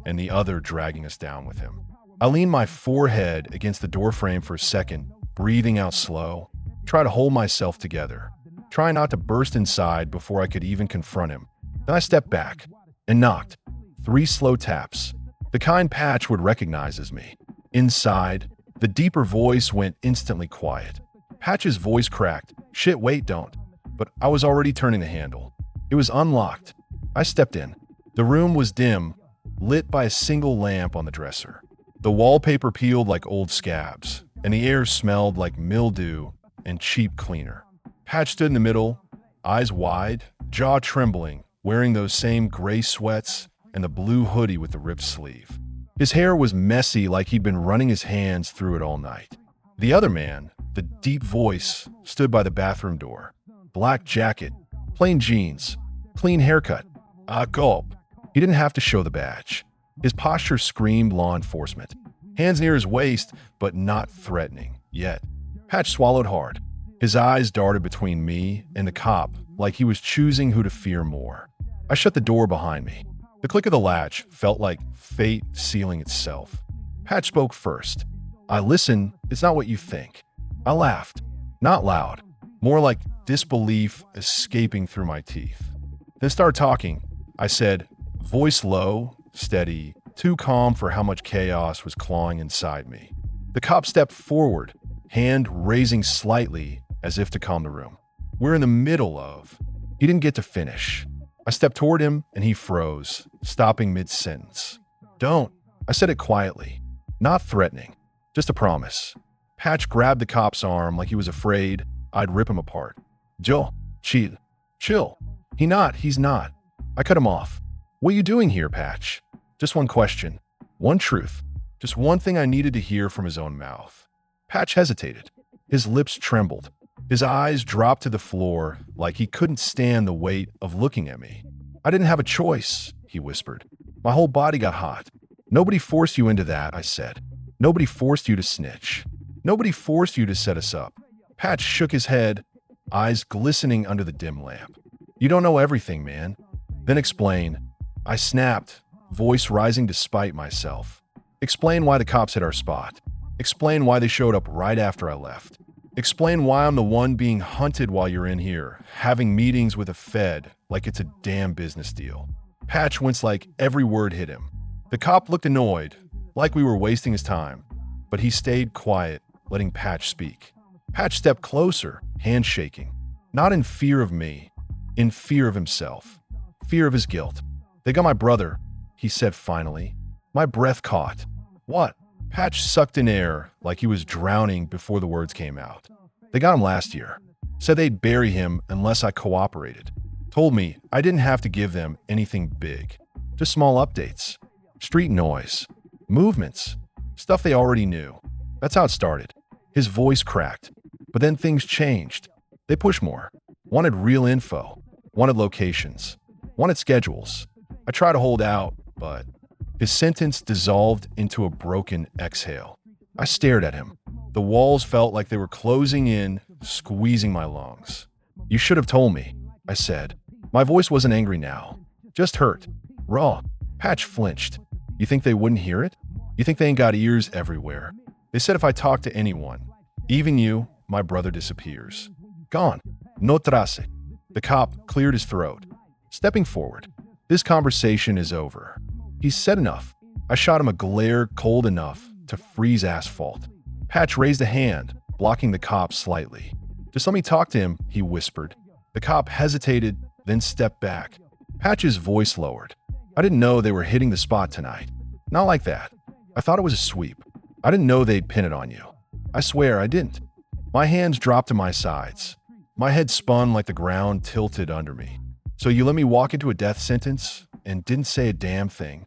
and the other dragging us down with him. I leaned my forehead against the doorframe for a second, breathing out slow, try to hold myself together, try not to burst inside before I could even confront him. Then I stepped back and knocked. 3 slow taps, the kind Patch would recognize as me. Inside, the deeper voice went instantly quiet. Patch's voice cracked. "Shit, wait, don't." But I was already turning the handle. It was unlocked. I stepped in. The room was dim, lit by a single lamp on the dresser. The wallpaper peeled like old scabs, and the air smelled like mildew and cheap cleaner. Patch stood in the middle, eyes wide, jaw trembling, wearing those same gray sweats and the blue hoodie with the ripped sleeve. His hair was messy like he'd been running his hands through it all night. The other man, the deep voice, stood by the bathroom door. Black jacket, plain jeans, clean haircut. Gulp. He didn't have to show the badge. His posture screamed law enforcement. Hands near his waist, but not threatening, yet. Patch swallowed hard. His eyes darted between me and the cop like he was choosing who to fear more. I shut the door behind me. The click of the latch felt like fate sealing itself. Patch spoke first. "I listen, it's not what you think." I laughed. Not loud. More like disbelief escaping through my teeth. Then start talking, I said, voice low, steady, too calm for how much chaos was clawing inside me. The cop stepped forward, hand raising slightly as if to calm the room. "We're in the middle of..." He didn't get to finish. I stepped toward him and he froze, stopping mid-sentence. "Don't." I said it quietly, not threatening, just a promise. Patch grabbed the cop's arm like he was afraid I'd rip him apart. "Joe, chill. He's not." I cut him off. "What are you doing here, Patch?" Just one question, one truth, just one thing I needed to hear from his own mouth. Patch hesitated. His lips trembled. His eyes dropped to the floor like he couldn't stand the weight of looking at me. "I didn't have a choice," he whispered. "My whole body got hot." "Nobody forced you into that," I said. "Nobody forced you to snitch. Nobody forced you to set us up." Patch shook his head, eyes glistening under the dim lamp. "You don't know everything, man." "Then explain." I snapped, voice rising despite myself. "Explain why the cops hit our spot. Explain why they showed up right after I left. Explain why I'm the one being hunted while you're in here, having meetings with a Fed like it's a damn business deal." Patch winced like every word hit him. The cop looked annoyed, like we were wasting his time, but he stayed quiet, letting Patch speak. Patch stepped closer, hand shaking, not in fear of me, in fear of himself, fear of his guilt. "They got my brother," he said finally. My breath caught. "What?" Patch sucked in air like he was drowning before the words came out. "They got him last year. Said they'd bury him unless I cooperated. Told me I didn't have to give them anything big. Just small updates. Street noise. Movements. Stuff they already knew. That's how it started." His voice cracked. But then things changed. They pushed more. Wanted real info. Wanted locations. Wanted schedules. I tried to hold out, but... His sentence dissolved into a broken exhale. I stared at him. The walls felt like they were closing in, squeezing my lungs. "You should have told me," I said. My voice wasn't angry now, just hurt. Raw. Patch flinched. "You think they wouldn't hear it? You think they ain't got ears everywhere? They said if I talk to anyone, even you, my brother disappears. Gone. No trace." The cop cleared his throat, stepping forward. "This conversation is over." He said enough. I shot him a glare cold enough to freeze asphalt. Patch raised a hand, blocking the cop slightly. "Just let me talk to him," he whispered. The cop hesitated, then stepped back. Patch's voice lowered. "I didn't know they were hitting the spot tonight. Not like that. I thought it was a sweep. I didn't know they'd pin it on you. I swear I didn't." My hands dropped to my sides. My head spun like the ground tilted under me. "So you let me walk into a death sentence and didn't say a damn thing?"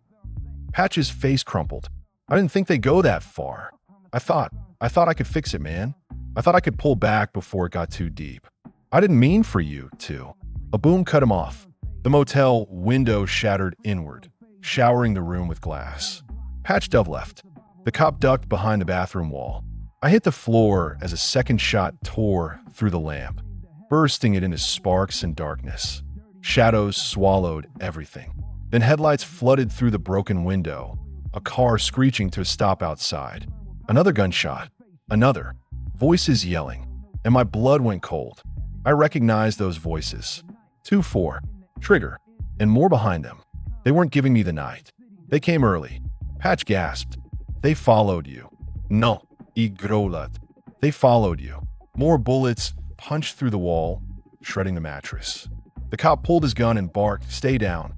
Patch's face crumpled. "I didn't think they'd go that far. I thought I could fix it, man. I thought I could pull back before it got too deep. I didn't mean for you to." A boom cut him off. The motel window shattered inward, showering the room with glass. Patch dove left. The cop ducked behind the bathroom wall. I hit the floor as a second shot tore through the lamp, bursting it into sparks and darkness. Shadows swallowed everything. Then headlights flooded through the broken window, a car screeching to a stop outside. Another gunshot. Another. Voices yelling. And my blood went cold. I recognized those voices. 2-4. Trigger. And more behind them. They weren't giving me the night. They came early. Patch gasped. They followed you. No. Igrolat. They followed you. More bullets punched through the wall, shredding the mattress. The cop pulled his gun and barked, "Stay down."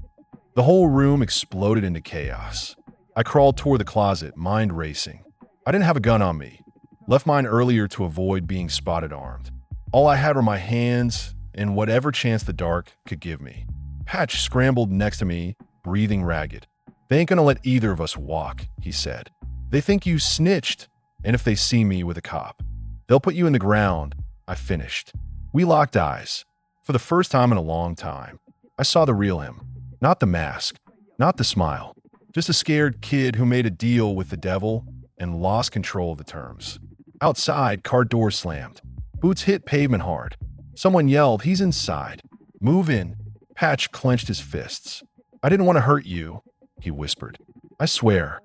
The whole room exploded into chaos. I crawled toward the closet, mind racing. I didn't have a gun on me. Left mine earlier to avoid being spotted armed. All I had were my hands and whatever chance the dark could give me. Patch scrambled next to me, breathing ragged. "They ain't gonna let either of us walk," he said. "They think you snitched, and if they see me with a cop, they'll put you in the ground." I finished. We locked eyes. For the first time in a long time, I saw the real him. Not the mask, not the smile. Just a scared kid who made a deal with the devil and lost control of the terms. Outside, car doors slammed. Boots hit pavement hard. Someone yelled, "He's inside. Move in." Patch clenched his fists. "I didn't want to hurt you," he whispered. I swear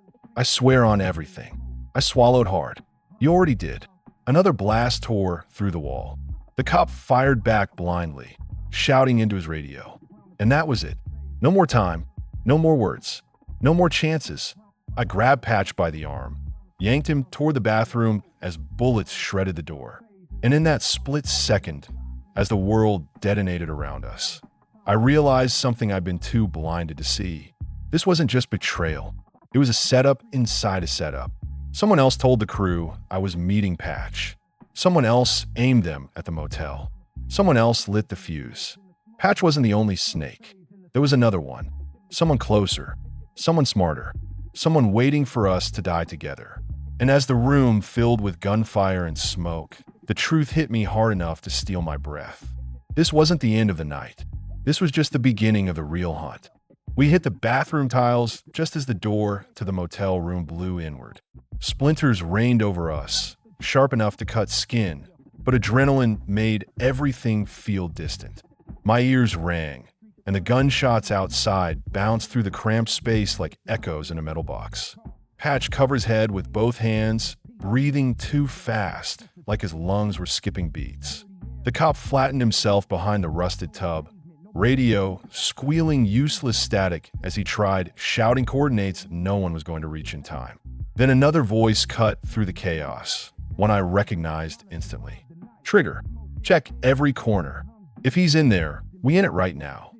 on everything." I swallowed hard. "You already did." Another blast tore through the wall. The cop fired back blindly, shouting into his radio. And that was it. No more time, no more words, no more chances. I grabbed Patch by the arm, yanked him toward the bathroom as bullets shredded the door. And in that split second, as the world detonated around us, I realized something I'd been too blinded to see. This wasn't just betrayal. It was a setup inside a setup. Someone else told the crew I was meeting Patch. Someone else aimed them at the motel. Someone else lit the fuse. Patch wasn't the only snake. There was another one. Someone closer. Someone smarter. Someone waiting for us to die together. And as the room filled with gunfire and smoke, the truth hit me hard enough to steal my breath. This wasn't the end of the night. This was just the beginning of the real hunt. We hit the bathroom tiles just as the door to the motel room blew inward. Splinters rained over us, sharp enough to cut skin, but adrenaline made everything feel distant. My ears rang, and the gunshots outside bounced through the cramped space like echoes in a metal box. Patch covered his head with both hands, breathing too fast, like his lungs were skipping beats. The cop flattened himself behind the rusted tub, radio squealing useless static as he tried shouting coordinates no one was going to reach in time. Then another voice cut through the chaos, one I recognized instantly. "Trigger, check every corner. If he's in there, we in it right now."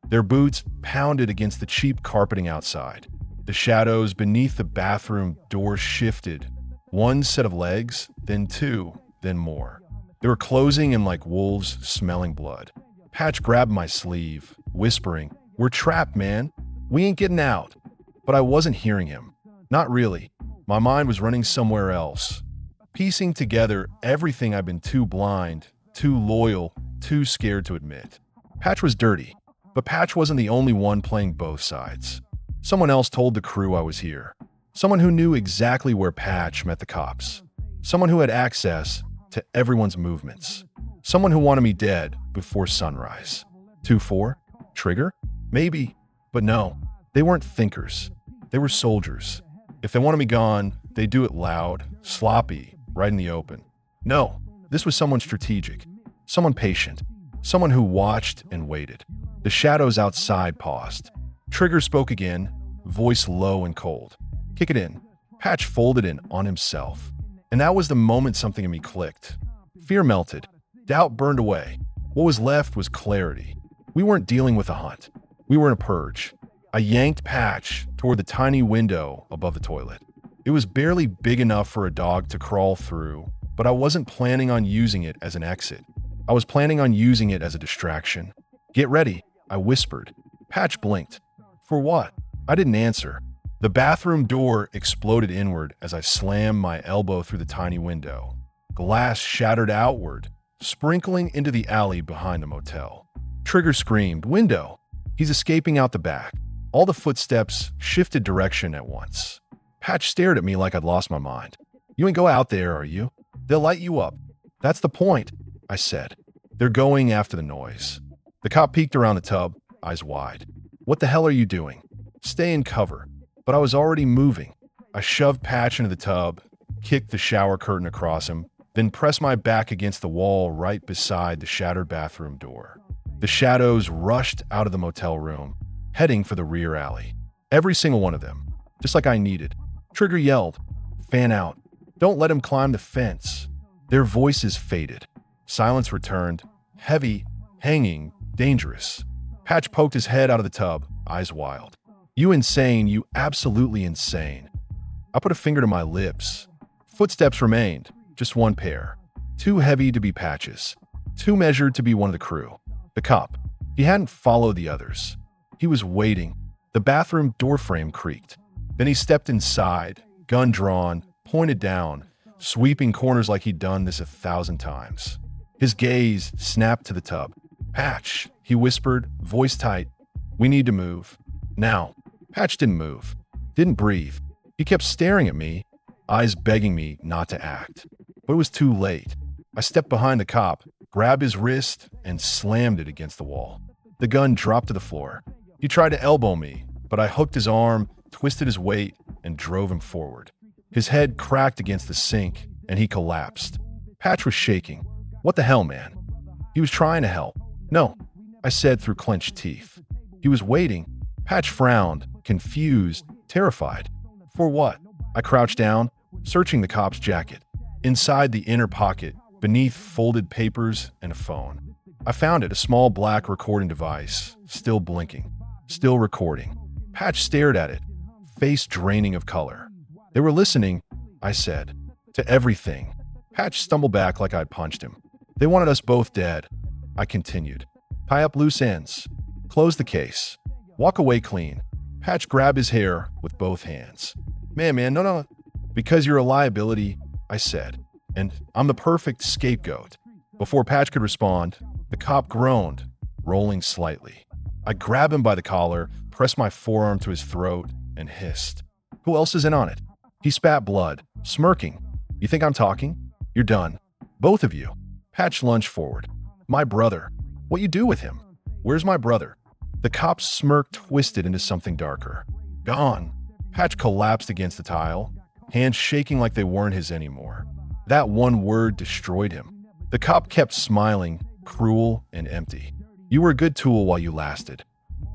Their boots pounded against the cheap carpeting outside. The shadows beneath the bathroom door shifted. One set of legs, then two, then more. They were closing in like wolves smelling blood. Patch grabbed my sleeve, whispering, "We're trapped, man. We ain't getting out." But I wasn't hearing him. Not really. My mind was running somewhere else, piecing together everything I've been too blind, too loyal, too scared to admit. Patch was dirty, but Patch wasn't the only one playing both sides. Someone else told the crew I was here. Someone who knew exactly where Patch met the cops. Someone who had access to everyone's movements. Someone who wanted me dead before sunrise. 2-4? Trigger? Maybe. But no, they weren't thinkers. They were soldiers. If they wanted me gone, they'd do it loud, sloppy, right in the open. No, this was someone strategic. Someone patient. Someone who watched and waited. The shadows outside paused. Trigger spoke again, voice low and cold. "Kick it in." Patch folded in on himself. And that was the moment something in me clicked. Fear melted. Doubt burned away. What was left was clarity. We weren't dealing with a hunt. We were in a purge. I yanked Patch toward the tiny window above the toilet. It was barely big enough for a dog to crawl through, but I wasn't planning on using it as an exit. I was planning on using it as a distraction. "Get ready," I whispered. Patch blinked. "For what?" I didn't answer. The bathroom door exploded inward as I slammed my elbow through the tiny window. Glass shattered outward, sprinkling into the alley behind the motel. Trigger screamed, "Window!" He's escaping out the back. All the footsteps shifted direction at once. Patch stared at me like I'd lost my mind. "You ain't go out there, are you? They'll light you up." "That's the point," I said. "They're going after the noise." The cop peeked around the tub, eyes wide. What the hell are you doing? Stay in cover. But I was already moving. I shoved Patch into the tub, kicked the shower curtain across him, then pressed my back against the wall right beside the shattered bathroom door. The shadows rushed out of the motel room, heading for the rear alley. Every single one of them, just like I needed. Trigger yelled, "Fan out. Don't let him climb the fence." Their voices faded. Silence returned, heavy, hanging, dangerous. Patch poked his head out of the tub, eyes wild. "You insane, you absolutely insane." I put a finger to my lips. Footsteps remained, just one pair. Too heavy to be Patch's. Too measured to be one of the crew. The cop. He hadn't followed the others. He was waiting. The bathroom doorframe creaked. Then he stepped inside, gun drawn, pointed down, sweeping corners like he'd done this 1,000 times. His gaze snapped to the tub. "Patch," he whispered, voice tight. "We need to move. Now." Patch didn't move. Didn't breathe. He kept staring at me, eyes begging me not to act. But it was too late. I stepped behind the cop, grabbed his wrist, and slammed it against the wall. The gun dropped to the floor. He tried to elbow me, but I hooked his arm, twisted his weight, and drove him forward. His head cracked against the sink, and he collapsed. Patch was shaking. "What the hell, man?" He was trying to help. "No," I said through clenched teeth. He was waiting. Patch frowned, confused, terrified. "For what?" I crouched down, searching the cop's jacket. Inside the inner pocket, beneath folded papers and a phone. I found it, a small black recording device, still blinking, still recording. Patch stared at it, face draining of color. "They were listening," I said, "to everything." Patch stumbled back like I'd punched him. "They wanted us both dead," I continued. "Tie up loose ends. Close the case. Walk away clean." Patch grabbed his hair with both hands. Man, no. "Because you're a liability," I said, "and I'm the perfect scapegoat." Before Patch could respond, the cop groaned, rolling slightly. I grabbed him by the collar, pressed my forearm to his throat, and hissed. "Who else is in on it?" He spat blood, smirking. "You think I'm talking? You're done. Both of you." Patch lunged forward. "My brother. What you do with him? Where's my brother?" The cop's smirk twisted into something darker. "Gone." Patch collapsed against the tile, hands shaking like they weren't his anymore. That one word destroyed him. The cop kept smiling, cruel and empty. "You were a good tool while you lasted."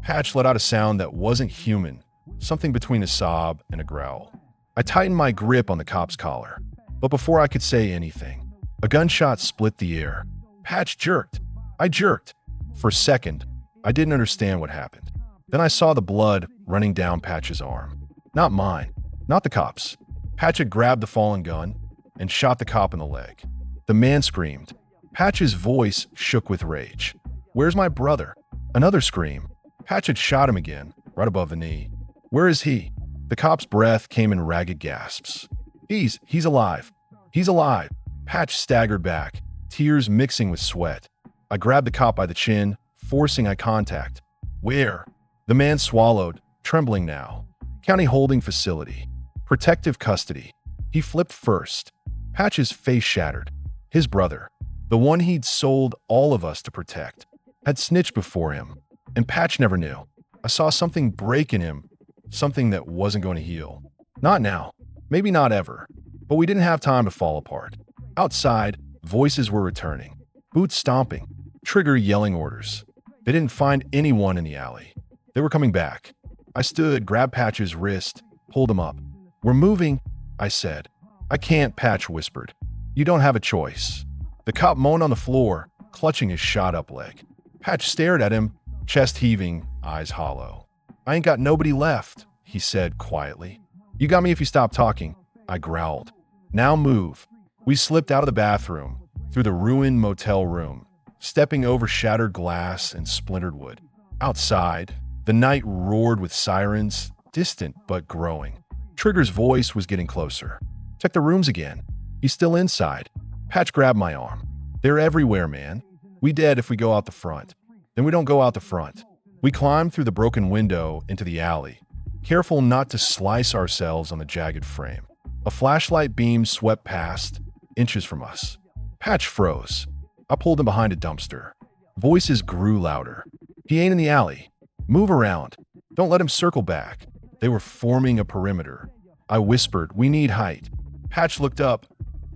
Patch let out a sound that wasn't human, something between a sob and a growl. I tightened my grip on the cop's collar. But before I could say anything, a gunshot split the air. Patch jerked. I jerked. For a second, I didn't understand what happened. Then I saw the blood running down Patch's arm. Not mine. Not the cop's. Patch had grabbed the fallen gun and shot the cop in the leg. The man screamed. Patch's voice shook with rage. "Where's my brother?" Another scream. Patch had shot him again, right above the knee. "Where is he?" The cop's breath came in ragged gasps. He's alive. He's alive." Patch staggered back, tears mixing with sweat. I grabbed the cop by the chin, forcing eye contact. "Where?" The man swallowed, trembling now. "County holding facility. Protective custody." He flipped first. Patch's face shattered. His brother, the one he'd sold all of us to protect, had snitched before him. And Patch never knew. I saw something break in him, something that wasn't going to heal. Not now. Maybe not ever. But we didn't have time to fall apart. Outside, voices were returning. Boots stomping. Trigger yelling orders. They didn't find anyone in the alley. They were coming back. I stood, grabbed Patch's wrist, pulled him up. "We're moving," I said. "I can't," Patch whispered. "You don't have a choice." The cop moaned on the floor, clutching his shot-up leg. Patch stared at him, chest heaving, eyes hollow. "I ain't got nobody left," he said quietly. "You got me if you stop talking," I growled. "Now move." We slipped out of the bathroom, through the ruined motel room, stepping over shattered glass and splintered wood. Outside, the night roared with sirens, distant but growing. Trigger's voice was getting closer. "Check the rooms again." "He's still inside." Patch grabbed my arm. "They're everywhere, man. We dead if we go out the front. Then we don't go out the front." We climbed through the broken window into the alley, careful not to slice ourselves on the jagged frame. A flashlight beam swept past, inches from us. Patch froze. I pulled him behind a dumpster. Voices grew louder. "He ain't in the alley." Move around. Don't let him circle back. They were forming a perimeter. I whispered, we need height. Patch looked up.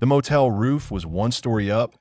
The motel roof was 1 story up,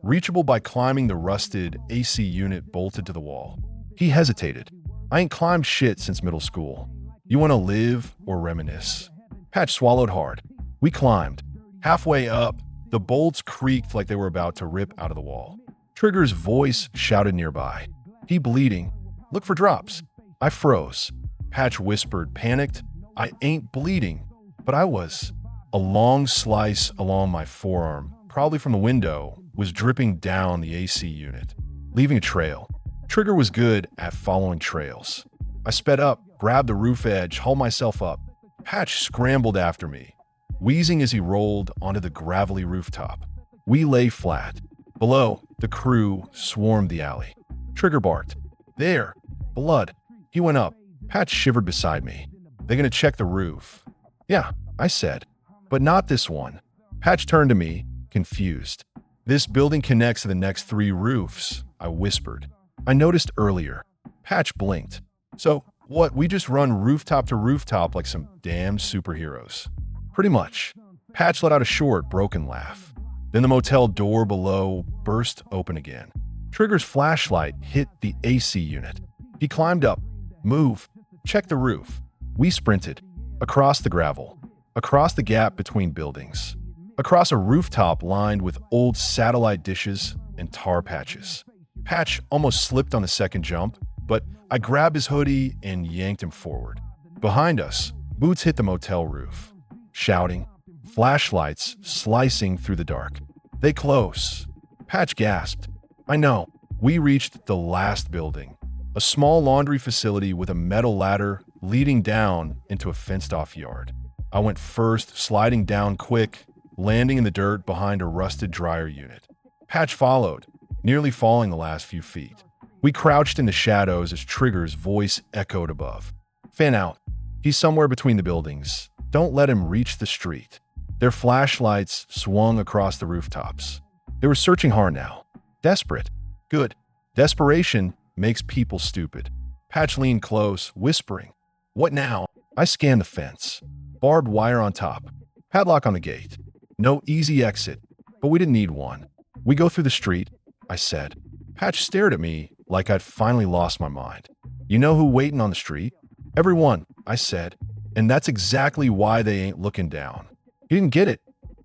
reachable by climbing the rusted AC unit bolted to the wall. He hesitated. I ain't climbed shit since middle school. You want to live or reminisce? Patch swallowed hard. We climbed. Halfway up, the bolts creaked like they were about to rip out of the wall. Trigger's voice shouted nearby. He bleeding. Look for drops. I froze. Patch whispered, panicked. I ain't bleeding. But I was. A long slice along my forearm, probably from the window, was dripping down the AC unit, leaving a trail. Trigger was good at following trails. I sped up, grabbed the roof edge, hauled myself up. Patch scrambled after me, wheezing as he rolled onto the gravelly rooftop. We lay flat. Below, the crew swarmed the alley. Trigger barked. There! Blood! He went up. Patch shivered beside me. They gonna check the roof? Yeah, I said. But not this one. Patch turned to me, confused. This building connects to the next 3 roofs, I whispered. I noticed earlier. Patch blinked. So, what, we just run rooftop to rooftop like some damn superheroes? Pretty much. Patch let out a short, broken laugh. Then the motel door below burst open again. Trigger's flashlight hit the AC unit. He climbed up. Move. Check the roof. We sprinted. Across the gravel. Across the gap between buildings. Across a rooftop lined with old satellite dishes and tar patches. Patch almost slipped on the second jump, but I grabbed his hoodie and yanked him forward. Behind us, boots hit the motel roof. Shouting. Flashlights slicing through the dark. They close. Patch gasped. I know. We reached the last building. A small laundry facility with a metal ladder leading down into a fenced-off yard. I went first, sliding down quick, landing in the dirt behind a rusted dryer unit. Patch followed, nearly falling the last few feet. We crouched in the shadows as Trigger's voice echoed above. Fan out. He's somewhere between the buildings. Don't let him reach the street. Their flashlights swung across the rooftops. They were searching hard now. Desperate. Good. Desperation makes people stupid. Patch leaned close, whispering. What now? I scanned the fence. Barbed wire on top. Padlock on the gate. No easy exit, but we didn't need one. We go through the street, I said. Patch stared at me like I'd finally lost my mind. You know who waiting on the street? Everyone, I said. And that's exactly why they ain't looking down. He didn't get it.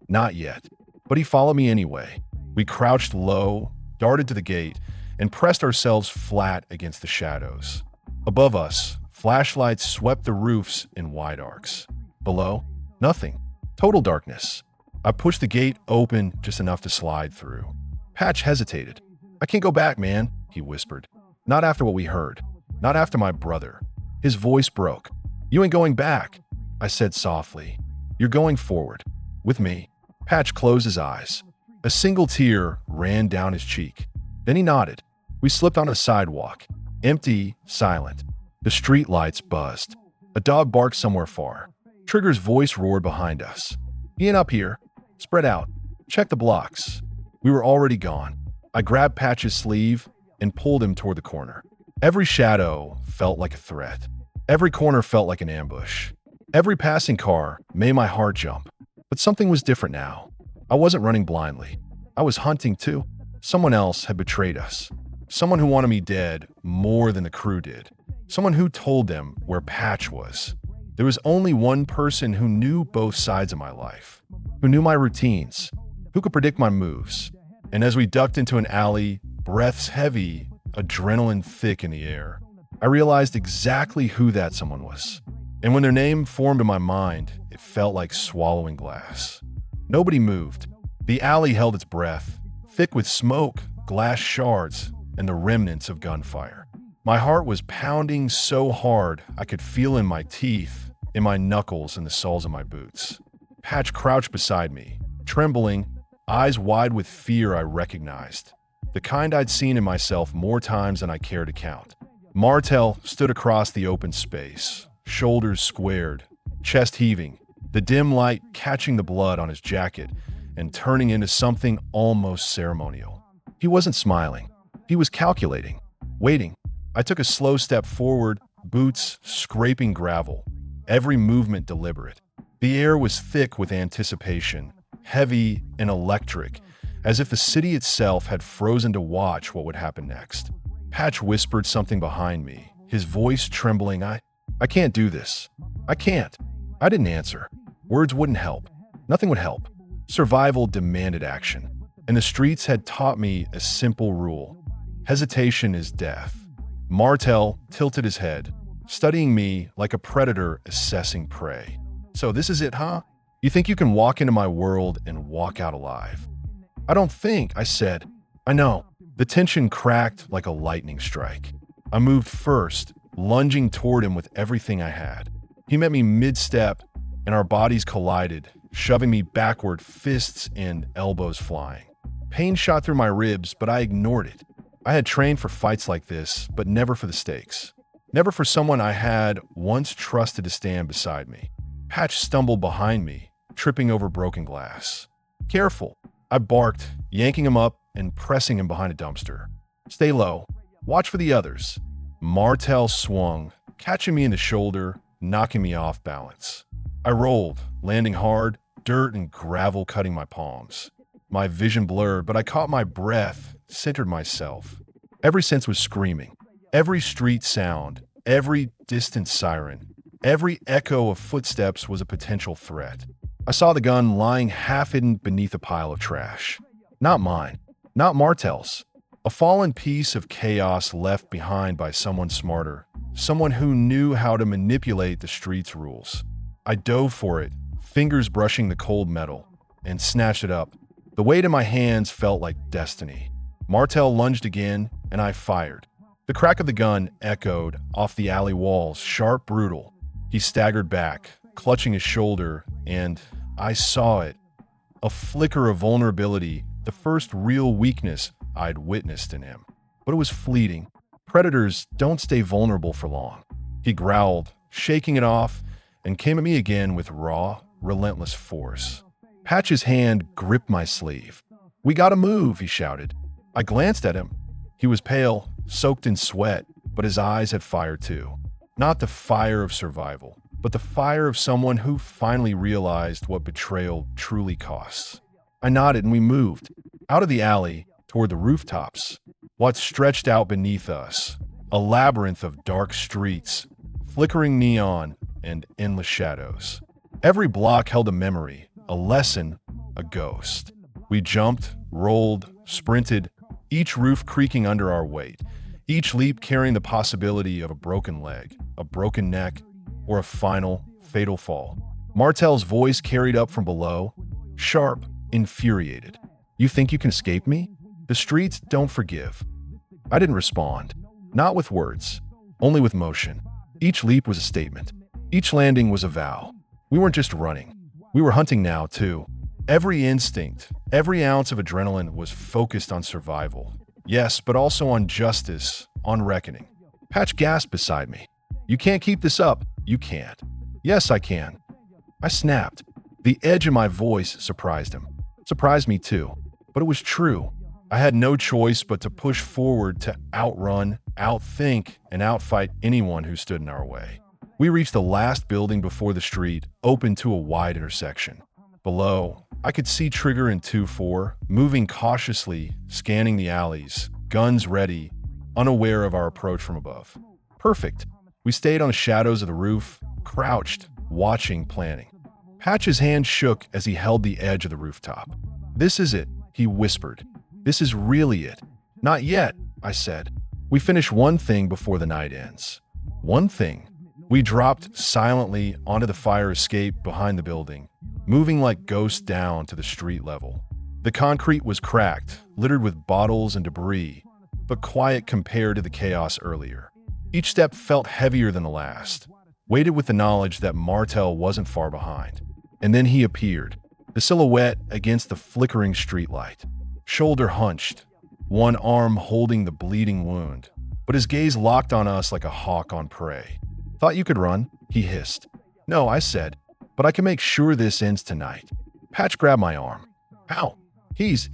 Not yet. But he followed me anyway. We crouched low, darted to the gate, and pressed ourselves flat against the shadows. Above us, flashlights swept the roofs in wide arcs. Below, nothing. Total darkness. I pushed the gate open just enough to slide through. Patch hesitated. I can't go back, man, he whispered. Not after what we heard. Not after my brother. His voice broke. You ain't going back, I said softly. You're going forward. With me. Patch closed his eyes. A single tear ran down his cheek. Then he nodded. We slipped on a sidewalk. Empty, silent. The street lights buzzed. A dog barked somewhere far. Trigger's voice roared behind us. He ain't up here. Spread out. Check the blocks. We were already gone. I grabbed Patch's sleeve and pulled him toward the corner. Every shadow felt like a threat. Every corner felt like an ambush. Every passing car made my heart jump. But something was different now. I wasn't running blindly. I was hunting too. Someone else had betrayed us. Someone who wanted me dead more than the crew did. Someone who told them where Patch was. There was only one person who knew both sides of my life, who knew my routines, who could predict my moves. And as we ducked into an alley, breaths heavy, adrenaline thick in the air, I realized exactly who that someone was. And when their name formed in my mind, it felt like swallowing glass. Nobody moved. The alley held its breath, thick with smoke, glass shards, and the remnants of gunfire. My heart was pounding so hard I could feel in my teeth, in my knuckles, and the soles of my boots. Patch crouched beside me, trembling, eyes wide with fear I recognized, the kind I'd seen in myself more times than I cared to count. Martel stood across the open space, shoulders squared, chest heaving, the dim light catching the blood on his jacket and turning into something almost ceremonial. He wasn't smiling. He was calculating, waiting. I took a slow step forward, boots scraping gravel, every movement deliberate. The air was thick with anticipation, heavy and electric, as if the city itself had frozen to watch what would happen next. Patch whispered something behind me, his voice trembling. I can't do this. I can't. I didn't answer. Words wouldn't help. Nothing would help. Survival demanded action. And the streets had taught me a simple rule. Hesitation is death. Martel tilted his head, studying me like a predator assessing prey. So this is it, huh? You think you can walk into my world and walk out alive? I don't think, I said. I know. The tension cracked like a lightning strike. I moved first, lunging toward him with everything I had. He met me mid-step, and our bodies collided, shoving me backward, fists and elbows flying. Pain shot through my ribs, but I ignored it. I had trained for fights like this, but never for the stakes. Never for someone I had once trusted to stand beside me. Patch stumbled behind me, tripping over broken glass. Careful, I barked, yanking him up and pressing him behind a dumpster. Stay low. Watch for the others. Martel swung, catching me in the shoulder, knocking me off balance. I rolled, landing hard, dirt and gravel cutting my palms. My vision blurred, but I caught my breath, centered myself. Every sense was screaming. Every street sound, every distant siren, every echo of footsteps was a potential threat. I saw the gun lying half-hidden beneath a pile of trash. Not mine. Not Martel's. A fallen piece of chaos left behind by someone smarter, someone who knew how to manipulate the street's rules. I dove for it, fingers brushing the cold metal, and snatched it up. The weight in my hands felt like destiny. Martel lunged again, and I fired. The crack of the gun echoed off the alley walls, sharp, brutal. He staggered back, clutching his shoulder, and I saw it. A flicker of vulnerability, the first real weakness I'd witnessed in him. But it was fleeting. Predators don't stay vulnerable for long. He growled, shaking it off, and came at me again with raw, relentless force. Patch's hand gripped my sleeve. "We gotta move," he shouted. I glanced at him. He was pale, soaked in sweat, but his eyes had fire too. Not the fire of survival, but the fire of someone who finally realized what betrayal truly costs. I nodded and we moved, out of the alley, toward the rooftops. What stretched out beneath us, a labyrinth of dark streets, flickering neon, and endless shadows. Every block held a memory, a lesson, a ghost. We jumped, rolled, sprinted, each roof creaking under our weight, each leap carrying the possibility of a broken leg, a broken neck, or a final, fatal fall. Martel's voice carried up from below, sharp, infuriated. "You think you can escape me? The streets don't forgive." I didn't respond. Not with words, only with motion. Each leap was a statement. Each landing was a vow. We weren't just running. We were hunting now, too. Every instinct, every ounce of adrenaline was focused on survival. Yes, but also on justice, on reckoning. Patch gasped beside me. "You can't keep this up." "You can't." "Yes, I can." I snapped. The edge of my voice surprised him. Surprised me too. But it was true. I had no choice but to push forward to outrun, outthink, and outfight anyone who stood in our way. We reached the last building before the street opened to a wide intersection. Below, I could see Trigger and 2-4 moving cautiously, scanning the alleys, guns ready, unaware of our approach from above. Perfect. We stayed on the shadows of the roof, crouched, watching, planning. Patch's hand shook as he held the edge of the rooftop. "This is it," he whispered. "This is really it." "Not yet," I said. "We finish one thing before the night ends." One thing. We dropped silently onto the fire escape behind the building, moving like ghosts down to the street level. The concrete was cracked, littered with bottles and debris, but quiet compared to the chaos earlier. Each step felt heavier than the last, weighted with the knowledge that Martel wasn't far behind. And then he appeared, the silhouette against the flickering streetlight, shoulder hunched, one arm holding the bleeding wound, but his gaze locked on us like a hawk on prey. "Thought you could run?" he hissed. "No," I said, "but I can make sure this ends tonight." Patch grabbed my arm. "How?" He's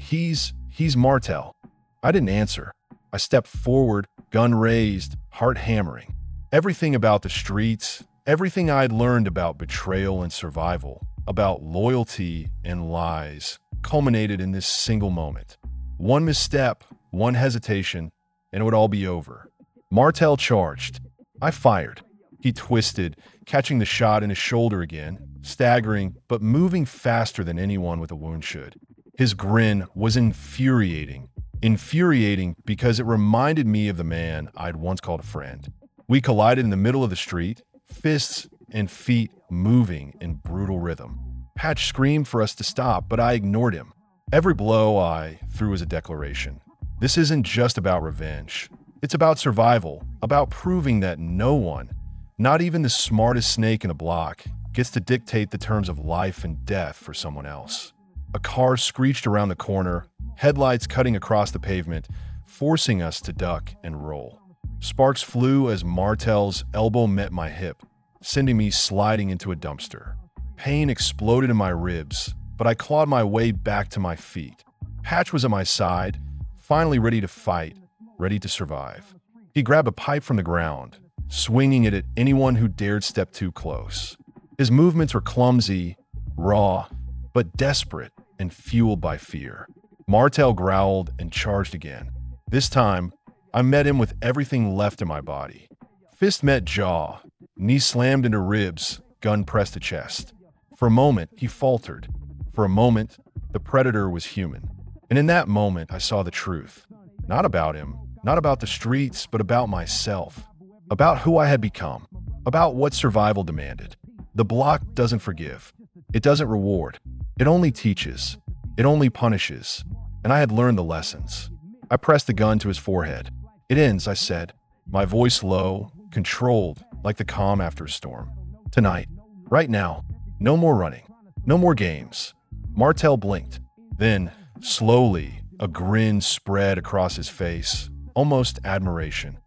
Martel." I didn't answer. I I stepped forward, gun raised, heart hammering. Everything about the streets, everything I'd learned about betrayal and survival, about loyalty and lies, culminated in this single moment. One misstep, one hesitation, and it would all be over. Martel charged. I fired. He twisted, catching the shot in his shoulder again, staggering, but moving faster than anyone with a wound should. His grin was infuriating. Infuriating because it reminded me of the man I'd once called a friend. We collided in the middle of the street, fists and feet moving in brutal rhythm. Patch screamed for us to stop, but I ignored him. Every blow I threw was a declaration. This isn't just about revenge. It's about survival, about proving that no one, not even the smartest snake in the block, gets to dictate the terms of life and death for someone else. A car screeched around the corner, headlights cutting across the pavement, forcing us to duck and roll. Sparks flew as Martel's elbow met my hip, sending me sliding into a dumpster. Pain exploded in my ribs, but I clawed my way back to my feet. Patch was at my side, finally ready to fight, ready to survive. He grabbed a pipe from the ground, swinging it at anyone who dared step too close. His movements were clumsy, raw, but desperate and fueled by fear. Martel growled and charged again. This time, I met him with everything left in my body. Fist met jaw, knee slammed into ribs, gun pressed to chest. For a moment, he faltered. For a moment, the predator was human. And in that moment, I saw the truth. Not about him, not about the streets, but about myself. About who I had become. About what survival demanded. The block doesn't forgive. It doesn't reward. It only teaches. It only punishes. And I had learned the lessons. I pressed the gun to his forehead. "It ends," I said, my voice low, controlled, like the calm after a storm. "Tonight. Right now. No more running. No more games." Martel blinked. Then, slowly, a grin spread across his face, almost admiration.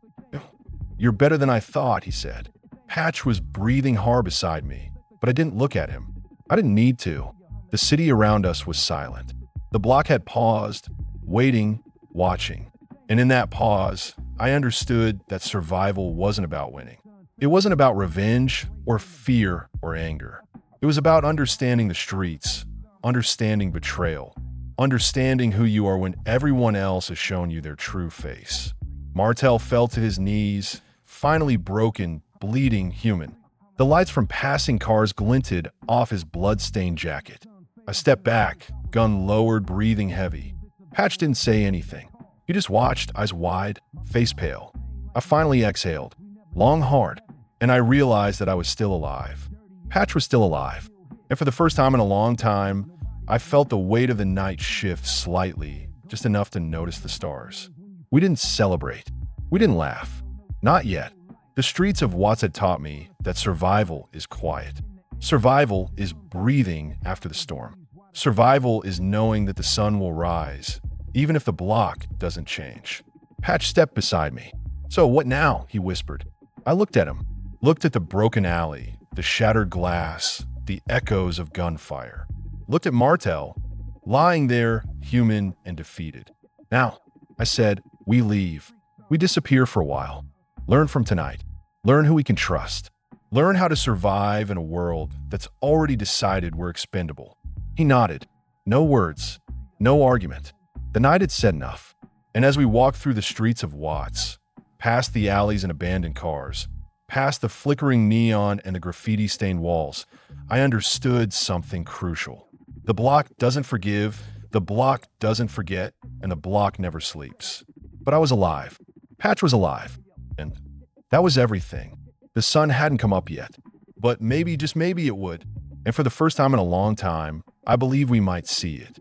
"You're better than I thought," he said. Patch was breathing hard beside me, but I didn't look at him. I didn't need to. The city around us was silent. The block had paused, waiting, watching. And in that pause, I understood that survival wasn't about winning. It wasn't about revenge or fear or anger. It was about understanding the streets, understanding betrayal, understanding who you are when everyone else has shown you their true face. Martel fell to his knees, finally broken, bleeding, human. The lights from passing cars glinted off his blood-stained jacket. I stepped back, gun lowered, breathing heavy. Patch didn't say anything. He just watched, eyes wide, face pale. I finally exhaled, long, hard, and I realized that I was still alive. Patch was still alive, and for the first time in a long time, I felt the weight of the night shift slightly, just enough to notice the stars. We didn't celebrate. We didn't laugh. Not yet. The streets of Watts had taught me that survival is quiet. Survival is breathing after the storm. Survival is knowing that the sun will rise, even if the block doesn't change. Patch stepped beside me. "So what now?" he whispered. I looked at him, looked at the broken alley, the shattered glass, the echoes of gunfire. Looked at Martel, lying there, human and defeated. "Now," I said, "we leave. We disappear for a while. Learn from tonight. Learn who we can trust. Learn how to survive in a world that's already decided we're expendable." He nodded. No words. No argument. The night had said enough. And as we walked through the streets of Watts, past the alleys and abandoned cars, past the flickering neon and the graffiti-stained walls, I understood something crucial. The block doesn't forgive, the block doesn't forget, and the block never sleeps. But I was alive. Patch was alive. And that was everything. The sun hadn't come up yet. But maybe, just maybe it would. And for the first time in a long time, I believe we might see it.